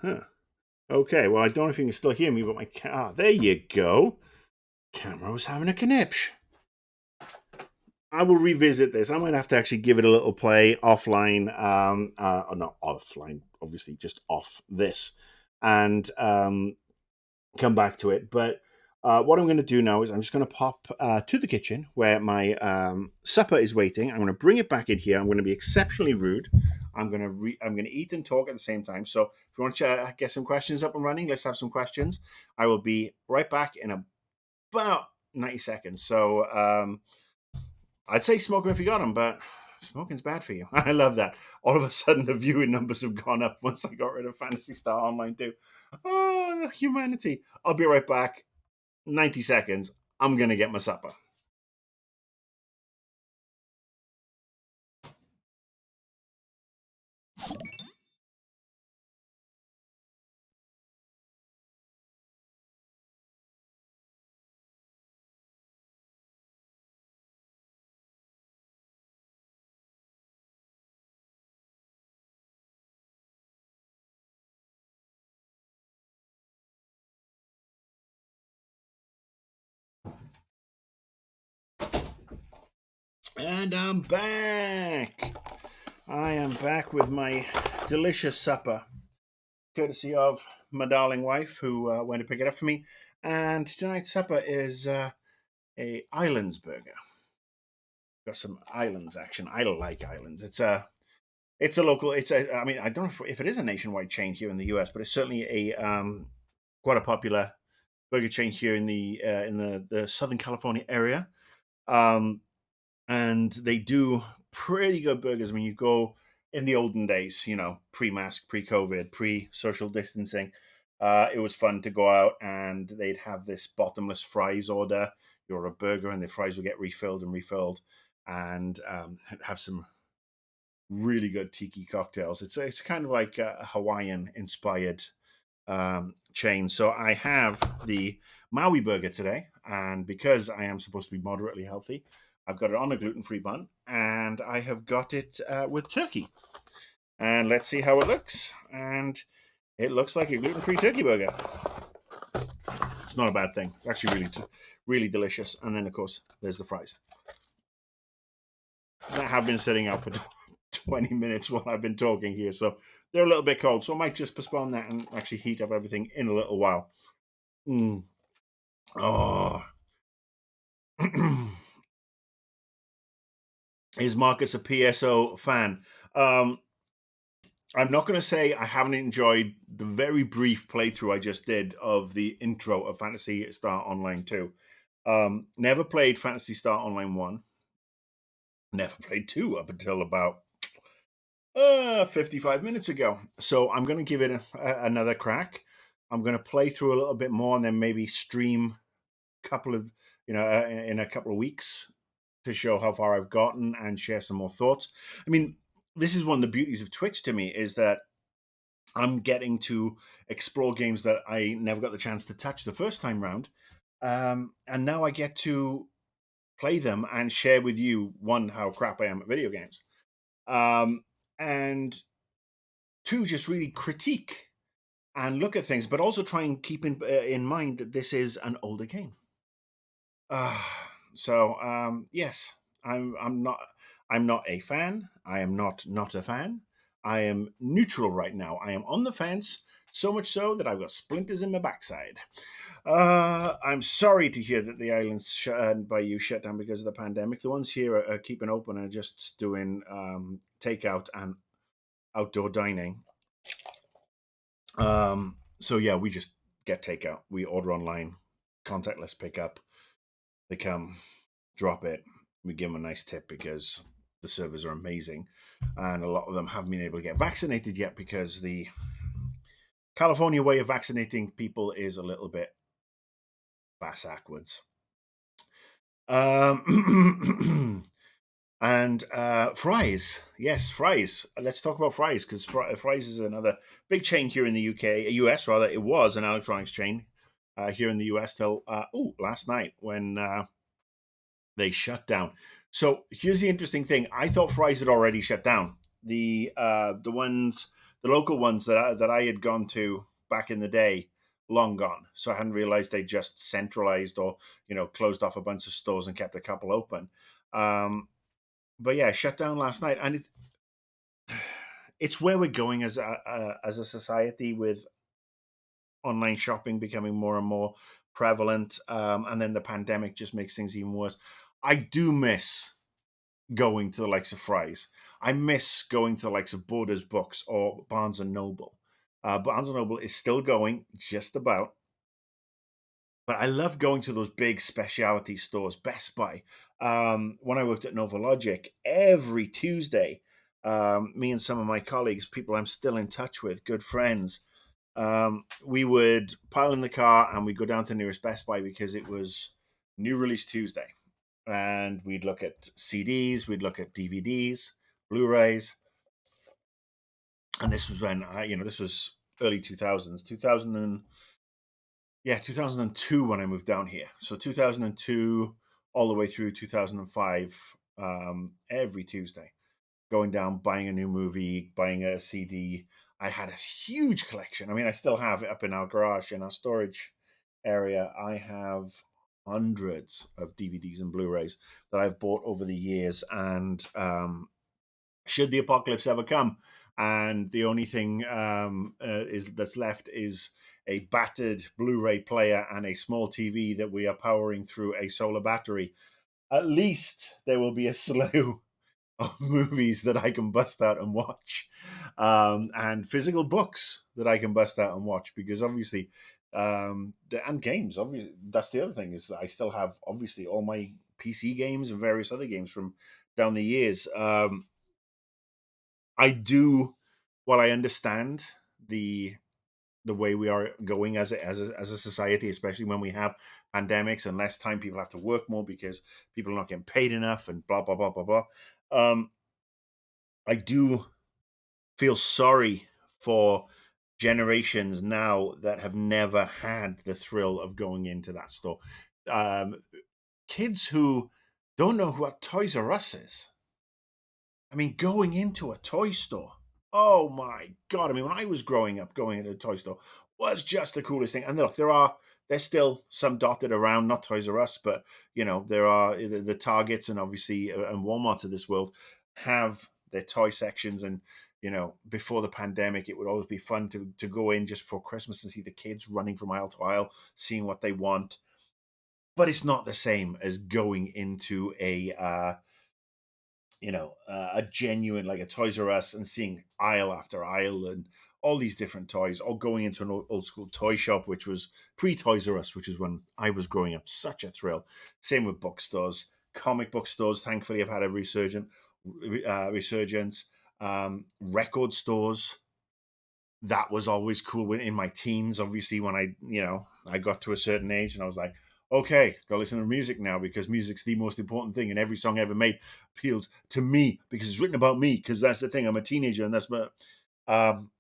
Huh. Okay, well, I don't know if you can still hear me, but my there you go. Camera was having a conniption. I will revisit this. I might have to actually give it a little play offline. Not offline, obviously, just off this, and come back to it. But what I'm going to do now is I'm just going to pop to the kitchen where my supper is waiting. I'm going to bring it back in here. I'm going to be exceptionally rude. I'm going to I'm going to eat and talk at the same time. So if you want to get some questions up and running, let's have some questions. I will be right back in about 90 seconds. So I'd say smoke them if you got them, but smoking's bad for you. I love that. All of a sudden, the viewing numbers have gone up once I got rid of Fantasy Star Online too. Oh, humanity. I'll be right back. 90 seconds. I'm going to get my supper. And I'm back. I am back with my delicious supper, courtesy of my darling wife who went to pick it up for me. And tonight's supper is a islands burger. Got some islands action. I like islands. It's a local. It's a. I mean, I don't know if it is a nationwide chain here in the U.S., but it's certainly a quite a popular burger chain here in the Southern California area. Um, and they do pretty good burgers. I mean, you go in the olden days, pre-mask, pre-COVID, pre-social distancing. It was fun to go out and they'd have this bottomless fries order. You're a burger, and the fries will get refilled and refilled, and have some really good tiki cocktails. It's kind of like a Hawaiian inspired chain. So I have the Maui burger today, and because I am supposed to be moderately healthy, I've got it on a gluten-free bun, and I have got it with turkey. And let's see how it looks. And it looks like a gluten-free turkey burger. It's not a bad thing. It's actually really delicious. And then, of course, there's the fries that have been sitting out for 20 minutes while I've been talking here. So they're a little bit cold. So I might just postpone that and actually heat up everything in a little while. Oh. Is Marcus a PSO fan? I'm not going to say I haven't enjoyed the very brief playthrough I just did of the intro of Phantasy Star Online 2. Never played Phantasy Star Online 1. Never played 2 up until about 55 minutes ago. So I'm going to give it another crack. I'm going to play through a little bit more and then maybe stream couple of in a couple of weeks to show how far I've gotten and share some more thoughts. I mean, this is one of the beauties of Twitch to me, is that I'm getting to explore games that I never got the chance to touch the first time round. And now I get to play them and share with you, one, how crap I am at video games, and two, just really critique and look at things, but also try and keep in mind that this is an older game. Yes, I'm not a fan. I am not a fan. I am neutral right now. I am on the fence, so much so that I've got splinters in my backside. I'm sorry to hear that the islands by you shut down because of the pandemic. The ones here are keeping open and just doing takeout and outdoor dining. So yeah, we just get takeout. We order online, contactless pickup. They come, drop it. We give them a nice tip because the servers are amazing, and a lot of them haven't been able to get vaccinated yet because the California way of vaccinating people is a little bit backwards. And fries, yes, fries. Let's talk about fries, because fries is another big chain here in the US rather. It was an electronics chain here in the US till last night when they shut down. So here's the interesting thing. I thought fries had already shut down. The local ones that I had gone to back in the day, long gone. So I hadn't realized they just centralized or closed off a bunch of stores and kept a couple open. But yeah, shut down last night, and it's where we're going as a society, with online shopping becoming more and more prevalent, and then the pandemic just makes things even worse. I do miss going to the likes of Fry's. I miss going to the likes of Borders Books or Barnes and Noble. Barnes and Noble is still going, just about. But I love going to those big specialty stores, Best Buy. When I worked at Nova Logic, every Tuesday, me and some of my colleagues, people I'm still in touch with, good friends, we would pile in the car and we'd go down to the nearest Best Buy because it was new release Tuesday. And we'd look at CDs, we'd look at DVDs, Blu-rays. And this was when this was early 2000s, 2002 when I moved down here. So 2002 all the way through 2005, every Tuesday, going down, buying a new movie, buying a CD. I had a huge collection. I mean, I still have it up in our garage, in our storage area. I have hundreds of DVDs and Blu-rays that I've bought over the years. And should the apocalypse ever come, and the only thing is that's left is a battered Blu-ray player and a small TV that we are powering through a solar battery, at least there will be a slew of movies that I can bust out and watch, and physical books that I can bust out and watch, because obviously, and games. Obviously, that's the other thing, is that I still have obviously all my PC games and various other games from down the years. I do, while I understand the the way we are going as a society, especially when we have pandemics and less time, people have to work more because people are not getting paid enough, and blah blah blah blah blah. Um, I do feel sorry for generations now that have never had the thrill of going into that store. Um, Kids who don't know what Toys R Us is. I mean, going into a toy store. Oh my god! I mean, when I was growing up, going into a toy store was just the coolest thing. And look, there's still some dotted around, not Toys R Us, but there are the Targets and obviously and Walmarts of this world have their toy sections. And before the pandemic, it would always be fun to go in just before Christmas and see the kids running from aisle to aisle, seeing what they want. But it's not the same as going into a genuine, like a Toys R Us, and seeing aisle after aisle and all these different toys, or going into an old school toy shop, which was pre Toys R Us, which is when I was growing up. Such a thrill. Same with bookstores, comic book stores. Thankfully, I've had a resurgence. Record stores, that was always cool in my teens. Obviously, when I got to a certain age and I was like, okay, gotta listen to music now, because music's the most important thing, and every song ever made appeals to me because it's written about me. Because that's the thing, I'm a teenager, and that's what. Um,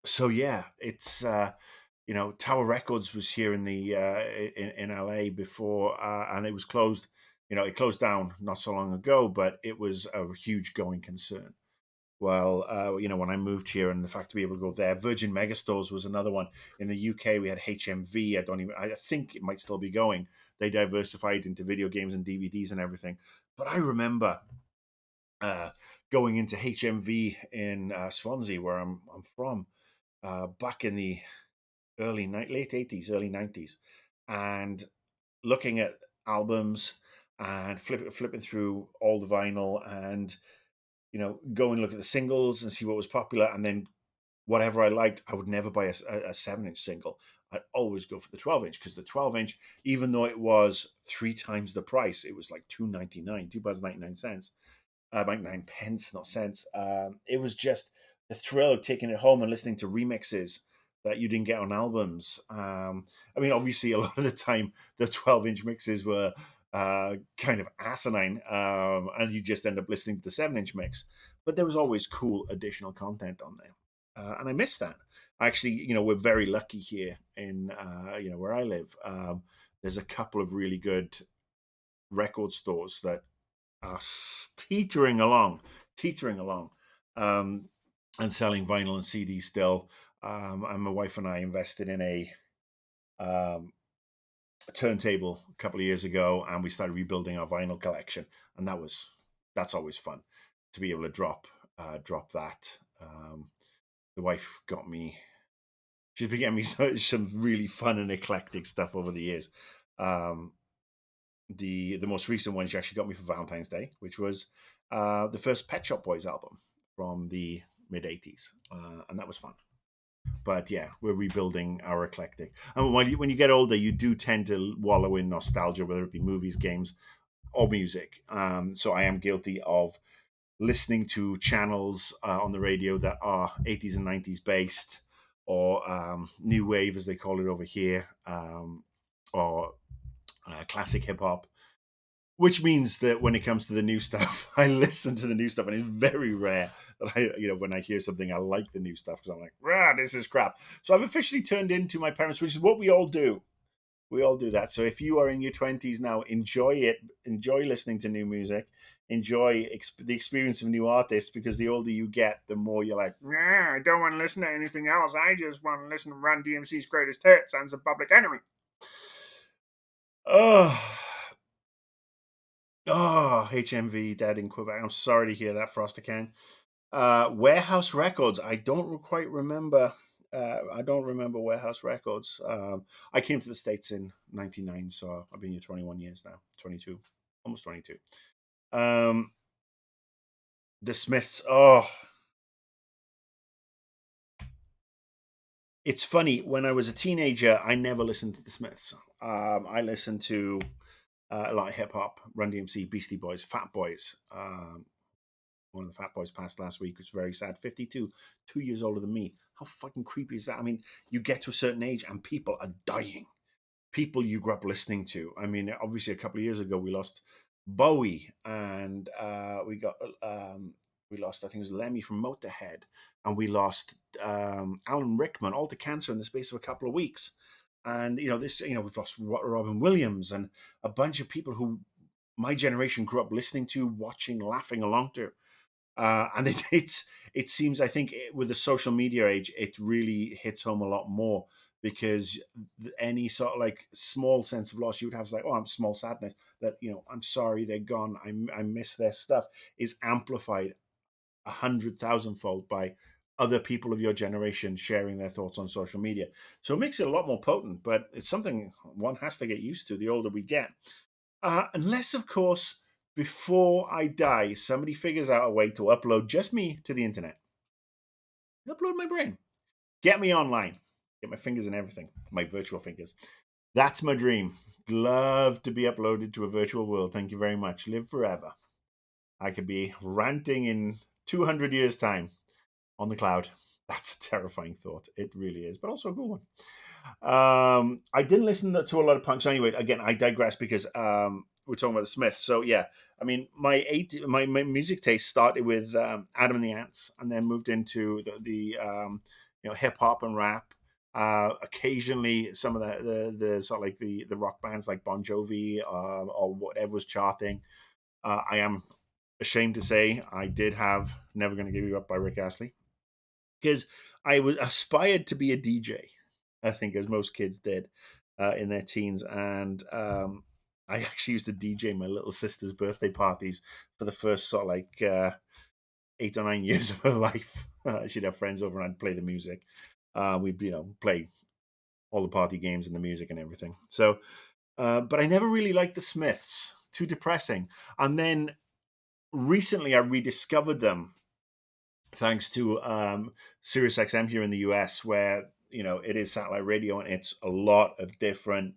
so yeah, it's Tower Records was here in the in LA before, and it was closed. It closed down not so long ago, but it was a huge going concern. Well, when I moved here, and the fact to be able to go there, Virgin Megastores was another one. In the UK, we had HMV. I think it might still be going. They diversified into video games and DVDs and everything. But I remember uh, going into HMV in Swansea, where I'm from, back in the late 80s, early 90s, and looking at albums and flipping through all the vinyl, and go and look at the singles and see what was popular, and then whatever I liked, I would never buy a 7-inch single. I'd always go for the 12-inch, because the 12-inch, even though it was 3 times the price, it was like £2.99, like 9 pence, not cents. It was just the thrill of taking it home and listening to remixes that you didn't get on albums. I mean, obviously, a lot of the time, the 12-inch mixes were kind of asinine, and you just end up listening to the 7-inch mix. But there was always cool additional content on there. And I miss that. Actually, we're very lucky here in where I live. There's a couple of really good record stores that are teetering along, um, and selling vinyl and CDs still. and my wife and I invested in um, a turntable a couple of years ago, and we started rebuilding our vinyl collection, and that's always fun to be able to drop that. The wife got me. She's been getting me some really fun and eclectic stuff over the years. Um, the most recent one she actually got me for Valentine's Day, which was the first Pet Shop Boys album from the mid '80s, and that was fun. But yeah, we're rebuilding our eclectic. And when you get older, you do tend to wallow in nostalgia, whether it be movies, games, or music. So I am guilty of listening to channels on the radio that are '80s and '90s based, or new wave as they call it over here, or classic hip hop. Which means that when it comes to the new stuff, I listen to the new stuff, and it's very rare that when I hear something, I like the new stuff because I'm like, rah, this is crap. So I've officially turned into my parents, which is what we all do. We all do that. So if you are in your 20s now, enjoy it. Enjoy listening to new music. Enjoy the experience of new artists, because the older you get, the more you're like, I don't want to listen to anything else. I just want to listen to Run DMC's Greatest Hits and some Public Enemy. Oh, HMV dead in Quebec. I'm sorry to hear that, Froster King. Warehouse Records. I don't quite remember. I don't remember Warehouse Records. I came to the States in '99, so I've been here 21 years now. 22, almost 22. The Smiths. Oh, it's funny. When I was a teenager, I never listened to the Smiths. I listened to a lot of hip hop, Run DMC, Beastie Boys, Fat Boys. One of the Fat Boys passed last week, which was very sad. 52, 2 years older than me. How fucking creepy is that? I mean, you get to a certain age and people are dying. People you grew up listening to. I mean, obviously, a couple of years ago, we lost Bowie, and we lost, I think it was Lemmy from Motorhead, and we lost Alan Rickman, all to cancer in the space of a couple of weeks. And we've lost Robin Williams and a bunch of people who my generation grew up listening to, watching, laughing along to. And it seems, I think, with the social media age, it really hits home a lot more, because any sort of like small sense of loss you would have is like, oh, I'm small sadness that, I'm sorry they're gone. I miss their stuff, is amplified 100,000-fold by other people of your generation sharing their thoughts on social media. So it makes it a lot more potent, but it's something one has to get used to the older we get. Unless, of course, before I die, somebody figures out a way to upload just me to the internet. Upload my brain. Get me online. Get my fingers and everything. My virtual fingers. That's my dream. Love to be uploaded to a virtual world. Thank you very much. Live forever. I could be ranting in 200 years' time on the cloud. That's a terrifying thought. It really is, but also a good one. I didn't listen to a lot of punk. So anyway, again, I digress, because we're talking about the Smiths. So yeah, I mean, my music taste started with Adam and the Ants, and then moved into the hip hop and rap. Occasionally, some of the sort of like the rock bands like Bon Jovi, or whatever was charting. I am ashamed to say I did have "Never Gonna Give You Up" by Rick Astley, because I was aspired to be a DJ. I think, as most kids did in their teens, and I actually used to DJ my little sister's birthday parties for the first sort of like 8 or 9 years of her life. She'd have friends over, and I'd play the music. We'd play all the party games and the music and everything. So, but I never really liked the Smiths. Too depressing. And then recently, I rediscovered them thanks to Sirius XM here in the US, where it is satellite radio, and it's a lot of different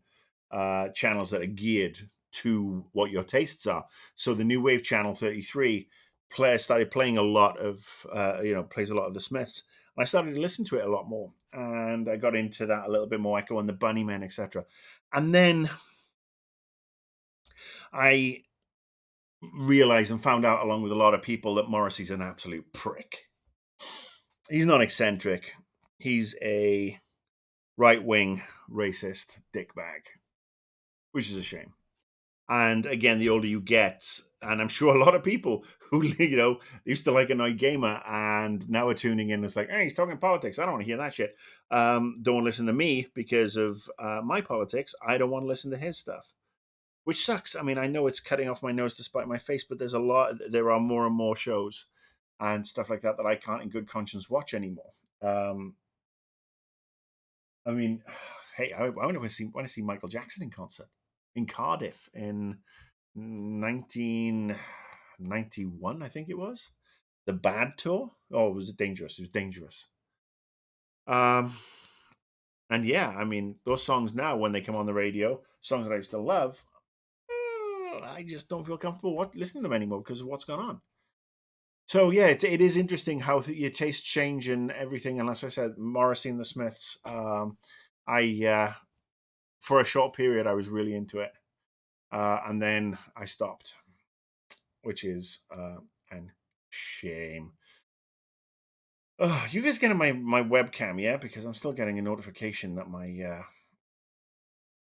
channels that are geared to what your tastes are. So the New Wave channel 33 started playing a lot of plays a lot of the Smiths, and I started to listen to it a lot more, and I got into that a little bit more. Echo and the Bunnymen, etc. And then I realized and found out, along with a lot of people, that Morrissey's an absolute prick. He's not eccentric. He's a right-wing racist dickbag, which is a shame. And again, the older you get, and I'm sure a lot of people who used to like Annoyed Gamer and now are tuning in and it's like, hey, he's talking politics. I don't want to hear that shit. Don't listen to me because of my politics. I don't want to listen to his stuff, which sucks. I mean, I know it's cutting off my nose to spite my face, but there are more and more shows and stuff like that that I can't in good conscience watch anymore. I mean, hey, I want to see Michael Jackson in concert in Cardiff in 1991, I think it was. The Bad Tour. Oh, was it dangerous? It was dangerous. Um, and yeah, I mean, those songs now, when they come on the radio, songs that I used to love, I just don't feel comfortable listening to them anymore because of what's gone on. So yeah, it is interesting how your tastes change and everything. And as I said, Morrissey and the Smiths. I For a short period I was really into it, and then I stopped, which is an shame. You guys getting my webcam? Yeah, because I'm still getting a notification that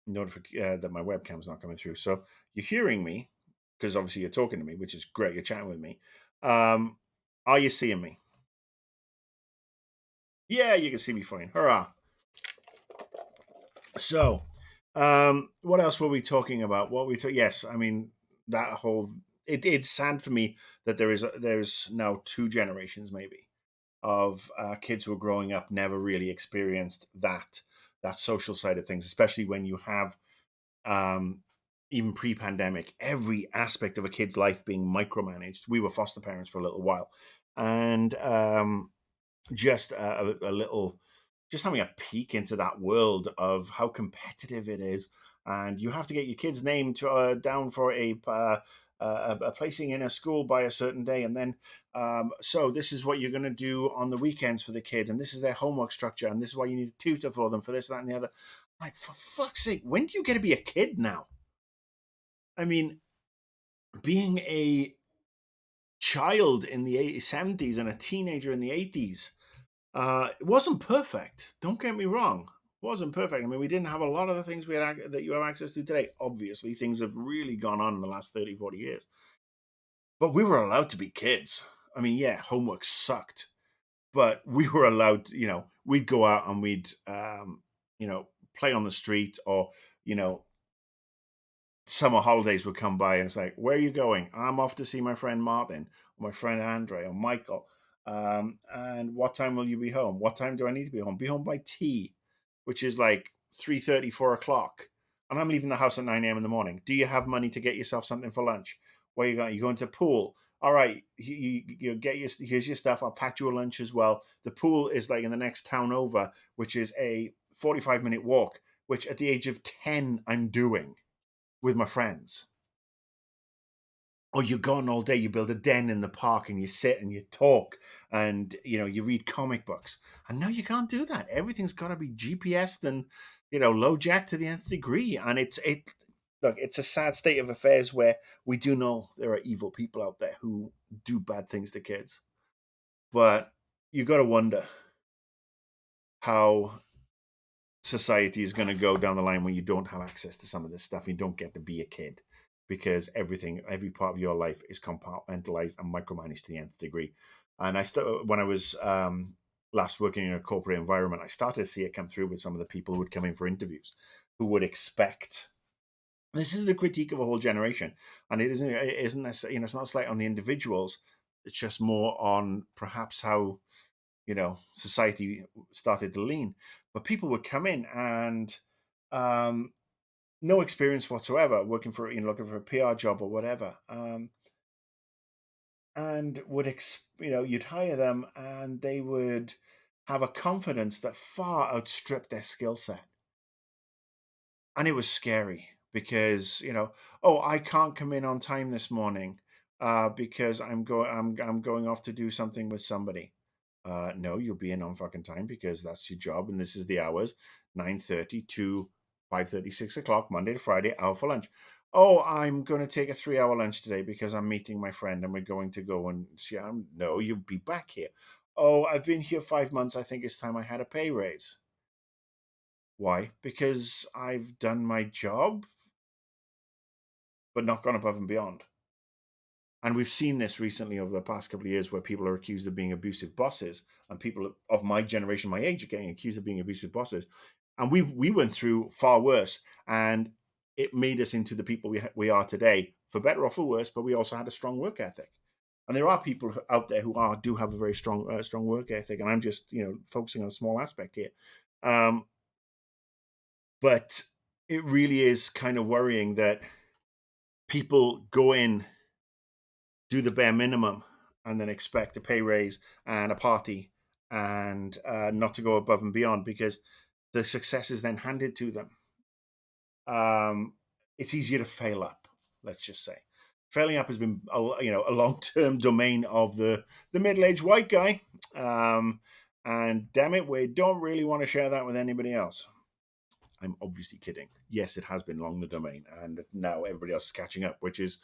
that my webcam's not coming through. So you're hearing me because obviously you're talking to me, which is great. You're chatting with me. Are you seeing me? Yeah, you can see me fine. Hurrah! So, what else were we talking about? Yes, I mean that whole. It's sad for me that there's now two generations maybe of kids who are growing up never really experienced that social side of things, especially when you have um, even pre-pandemic every aspect of a kid's life being micromanaged. We were foster parents for a little while, and just a little, just having a peek into that world of how competitive it is, and you have to get your kid's name down for a placing in a school by a certain day, and then so this is what you're going to do on the weekends for the kid, and this is their homework structure, and this is why you need a tutor for them for this, that, and the other. Like, for fuck's sake, when do you get to be a kid now? I mean, being a child in the 70s and a teenager in the 80s, it wasn't perfect. Don't get me wrong. It wasn't perfect. I mean, we didn't have a lot of the things that you have access to today. Obviously, things have really gone on in the last 30, 40 years. But we were allowed to be kids. I mean, yeah, homework sucked, but we were allowed, we'd go out and we'd, play on the street, or, you know, summer holidays would come by and it's like, where are you going? I'm off to see my friend Martin, or my friend Andre, or Michael. And what time will you be home? What time do I need to be home? Be home by tea, which is like 3:30, 4 o'clock. And I'm leaving the house at 9 a.m. in the morning. Do you have money to get yourself something for lunch? Where are you going? You going to the pool? All right, you get here's your stuff. I'll pack you a lunch as well. The pool is like in the next town over, which is a 45-minute walk, which at the age of 10 I'm doing with my friends. Or you're gone all day, you build a den in the park and you sit and you talk, and you read comic books. And now you can't do that. Everything's got to be GPSed and low jack to the nth degree. And it's a sad state of affairs where we do know there are evil people out there who do bad things to kids. But you got to wonder how society is going to go down the line when you don't have access to some of this stuff. You don't get to be a kid because every part of your life is compartmentalized and micromanaged to the nth degree. And when I was last working in a corporate environment, I started to see it come through with some of the people who would come in for interviews, who would expect. This is the critique of a whole generation, and it isn't necessarily, it's not slight on the individuals. It's just more on perhaps how society started to lean. But people would come in and um, no experience whatsoever, working for looking for a PR job or whatever, and you'd hire them, and they would have a confidence that far outstripped their skill set, and it was scary because oh, I can't come in on time this morning because I'm going off to do something with somebody. No, you'll be in on fucking time because that's your job, and this is the hours: 9:30 to 5:30, 6 o'clock, Monday to Friday, hour for lunch. Oh, I'm going to take a 3-hour lunch today because I'm meeting my friend and we're going to go and see. No, you'll be back here. Oh, I've been here 5 months. I think it's time I had a pay raise. Why? Because I've done my job. but not gone above and beyond. And we've seen this recently over the past couple of years where people are accused of being abusive bosses, and people of my generation, my age, are getting accused of being abusive bosses. And we went through far worse, and it made us into the people we are today, for better or for worse. But we also had a strong work ethic. And there are people out there who do have a very strong work ethic, and I'm just focusing on a small aspect here. But it really is kind of worrying that people go in, do the bare minimum, and then expect a pay raise and a party, and not to go above and beyond, because the success is then handed to them. It's easier to fail up, let's just say. Failing up has been a long-term domain of the middle-aged white guy, and damn it, we don't really want to share that with anybody else. I'm obviously kidding. Yes, it has been long the domain, and now everybody else is catching up, which is,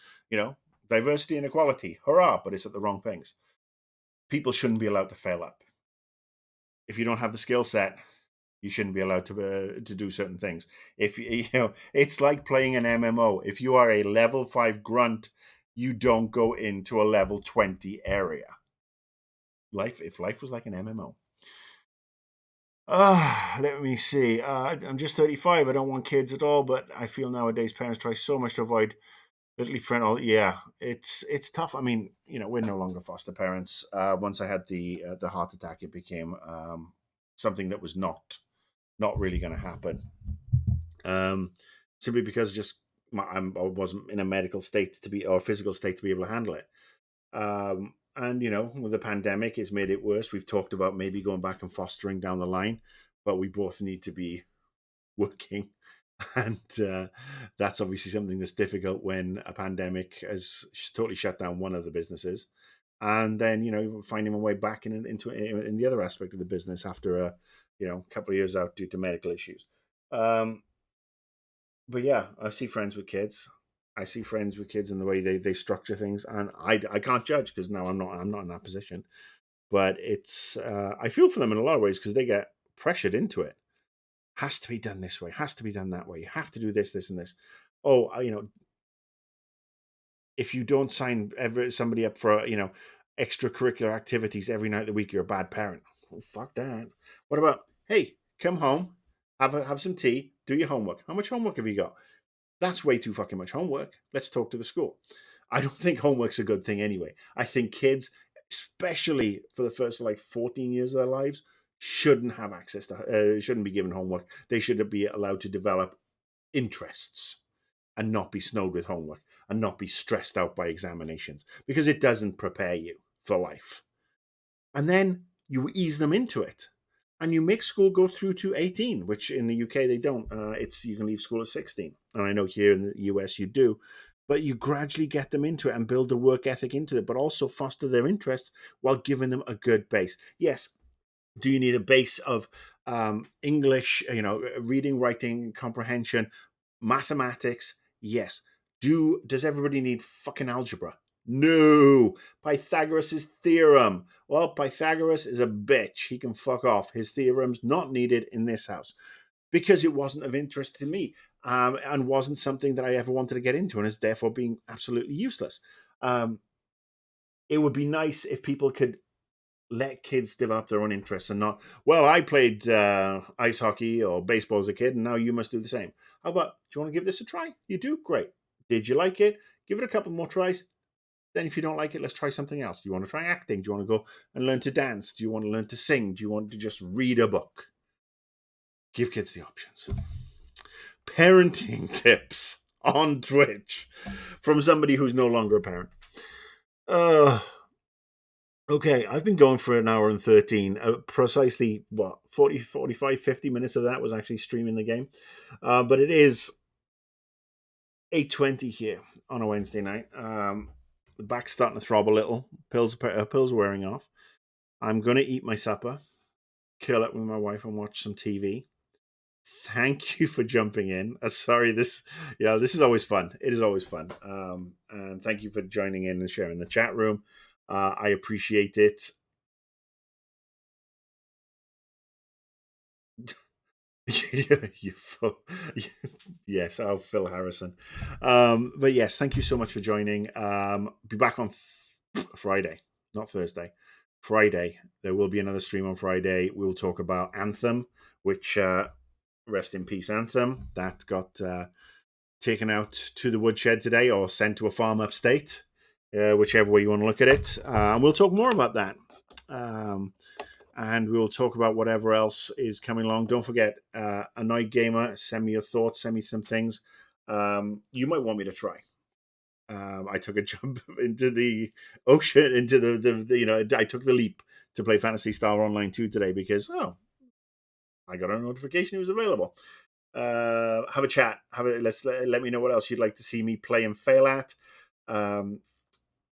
diversity and equality. Hurrah! But it's at the wrong things. People shouldn't be allowed to fail up. If you don't have the skill set, you shouldn't be allowed to do certain things. If it's like playing an MMO. If you are a level 5 grunt, you don't go into a level 20 area. If life was like an MMO. Let me see. I'm just 35. I don't want kids at all, but I feel nowadays parents try so much to avoid literally parental. Yeah, it's tough. I mean, we're no longer foster parents. Once I had the heart attack, it became something that was not really going to happen. Simply because I wasn't in a medical state or physical state to be able to handle it. And with the pandemic, it's made it worse. We've talked about maybe going back and fostering down the line, but we both need to be working, and that's obviously something that's difficult when a pandemic has totally shut down one of the businesses, and then finding a way back into the other aspect of the business after a couple of years out due to medical issues. But yeah, I see friends with kids. I see friends with kids and the way they structure things, and I can't judge because now I'm not in that position. But it's I feel for them in a lot of ways because they get pressured into it. Has to be done this way. Has to be done that way. You have to do this, this, and this. Oh, if you don't sign somebody up for extracurricular activities every night of the week, you're a bad parent. Oh, fuck that. What about, hey, come home, have some tea, do your homework. How much homework have you got? That's way too fucking much homework. Let's talk to the school. I don't think homework's a good thing anyway. I think kids, especially for the first 14 years of their lives, shouldn't have access to, shouldn't be given homework. They should be allowed to develop interests and not be snowed with homework and not be stressed out by examinations, because it doesn't prepare you for life. And then you ease them into it. And you make school go through to 18, which in the UK they don't. You can leave school at 16. And I know here in the US you do. But you gradually get them into it and build a work ethic into it, but also foster their interests while giving them a good base. Yes, do you need a base of English, reading, writing, comprehension, mathematics? Yes. Does everybody need fucking algebra? No. Pythagoras' theorem. Well, Pythagoras is a bitch. He can fuck off. His theorem's not needed in this house because it wasn't of interest to me, and wasn't something that I ever wanted to get into, and is therefore being absolutely useless. It would be nice if people could let kids develop their own interests and not, well, I played ice hockey or baseball as a kid, and now you must do the same. How about, do you want to give this a try? You do? Great. Did you like it? Give it a couple more tries. Then if you don't like it, let's try something else. Do you want to try acting? Do you want to go and learn to dance? Do you want to learn to sing? Do you want to just read a book? Give kids the options. Parenting tips on Twitch from somebody who's no longer a parent. Okay, I've been going for an hour and 13. Precisely, 40, 45, 50 minutes of that was actually streaming the game. But it is 8:20 here on a Wednesday night. The back's starting to throb a little. Pills are wearing off. I'm going to eat my supper, curl up with my wife and watch some TV. Thank you for jumping in. Sorry, this is always fun. It is always fun. And thank you for joining in and sharing the chat room. I appreciate it. Yes, oh, Phil Harrison. But yes, thank you so much for joining. Be back on Friday, not Thursday. Friday. There will be another stream on Friday. We'll talk about Anthem, which, rest in peace, Anthem, that got taken out to the woodshed today or sent to a farm upstate, whichever way you want to look at it. And we'll talk more about that. And we will talk about whatever else is coming along. Don't forget, Annoyed Gamer, send me your thoughts, send me some things you might want me to try. I took a jump into the ocean, into I took the leap to play Fantasy Star Online 2 today because, I got a notification it was available. Have a chat. Let me know what else you'd like to see me play and fail at.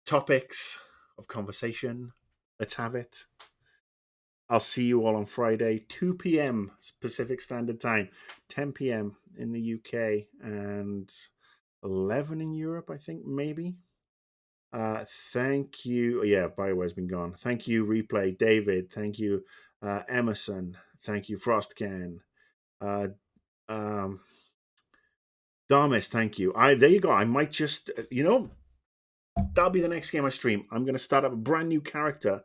Topics of conversation. Let's have it. I'll see you all on Friday, 2 p.m. Pacific Standard Time, 10 p.m. in the UK, and 11 in Europe, I think, maybe. Thank you. Yeah, BioWare's been gone. Thank you, Replay, David. Thank you, Emerson. Thank you, Frostcan. Darmis, thank you. There you go. I might just, that'll be the next game I stream. I'm going to start up a brand new character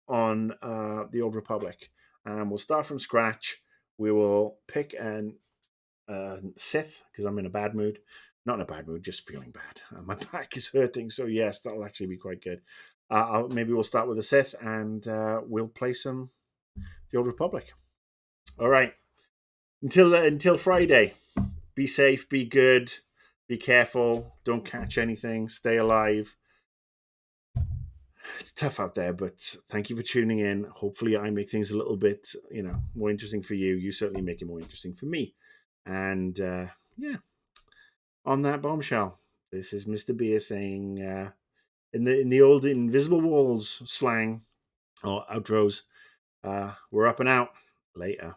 on the Old Republic, and we'll start from scratch. We will pick an Sith because I'm in a bad mood. Not in a bad mood, just feeling bad. My back is hurting, so yes, that'll actually be quite good. Maybe we'll start with a Sith, and we'll play some the Old Republic. All right. Until Friday. Be safe. Be good. Be careful. Don't catch anything. Stay alive. It's tough out there, but thank you for tuning in. Hopefully, I make things a little bit, more interesting for you. You certainly make it more interesting for me. And yeah, on that bombshell, this is Mr. Beer saying, in the old Invisible Walls slang or outros, we're up and out. Later.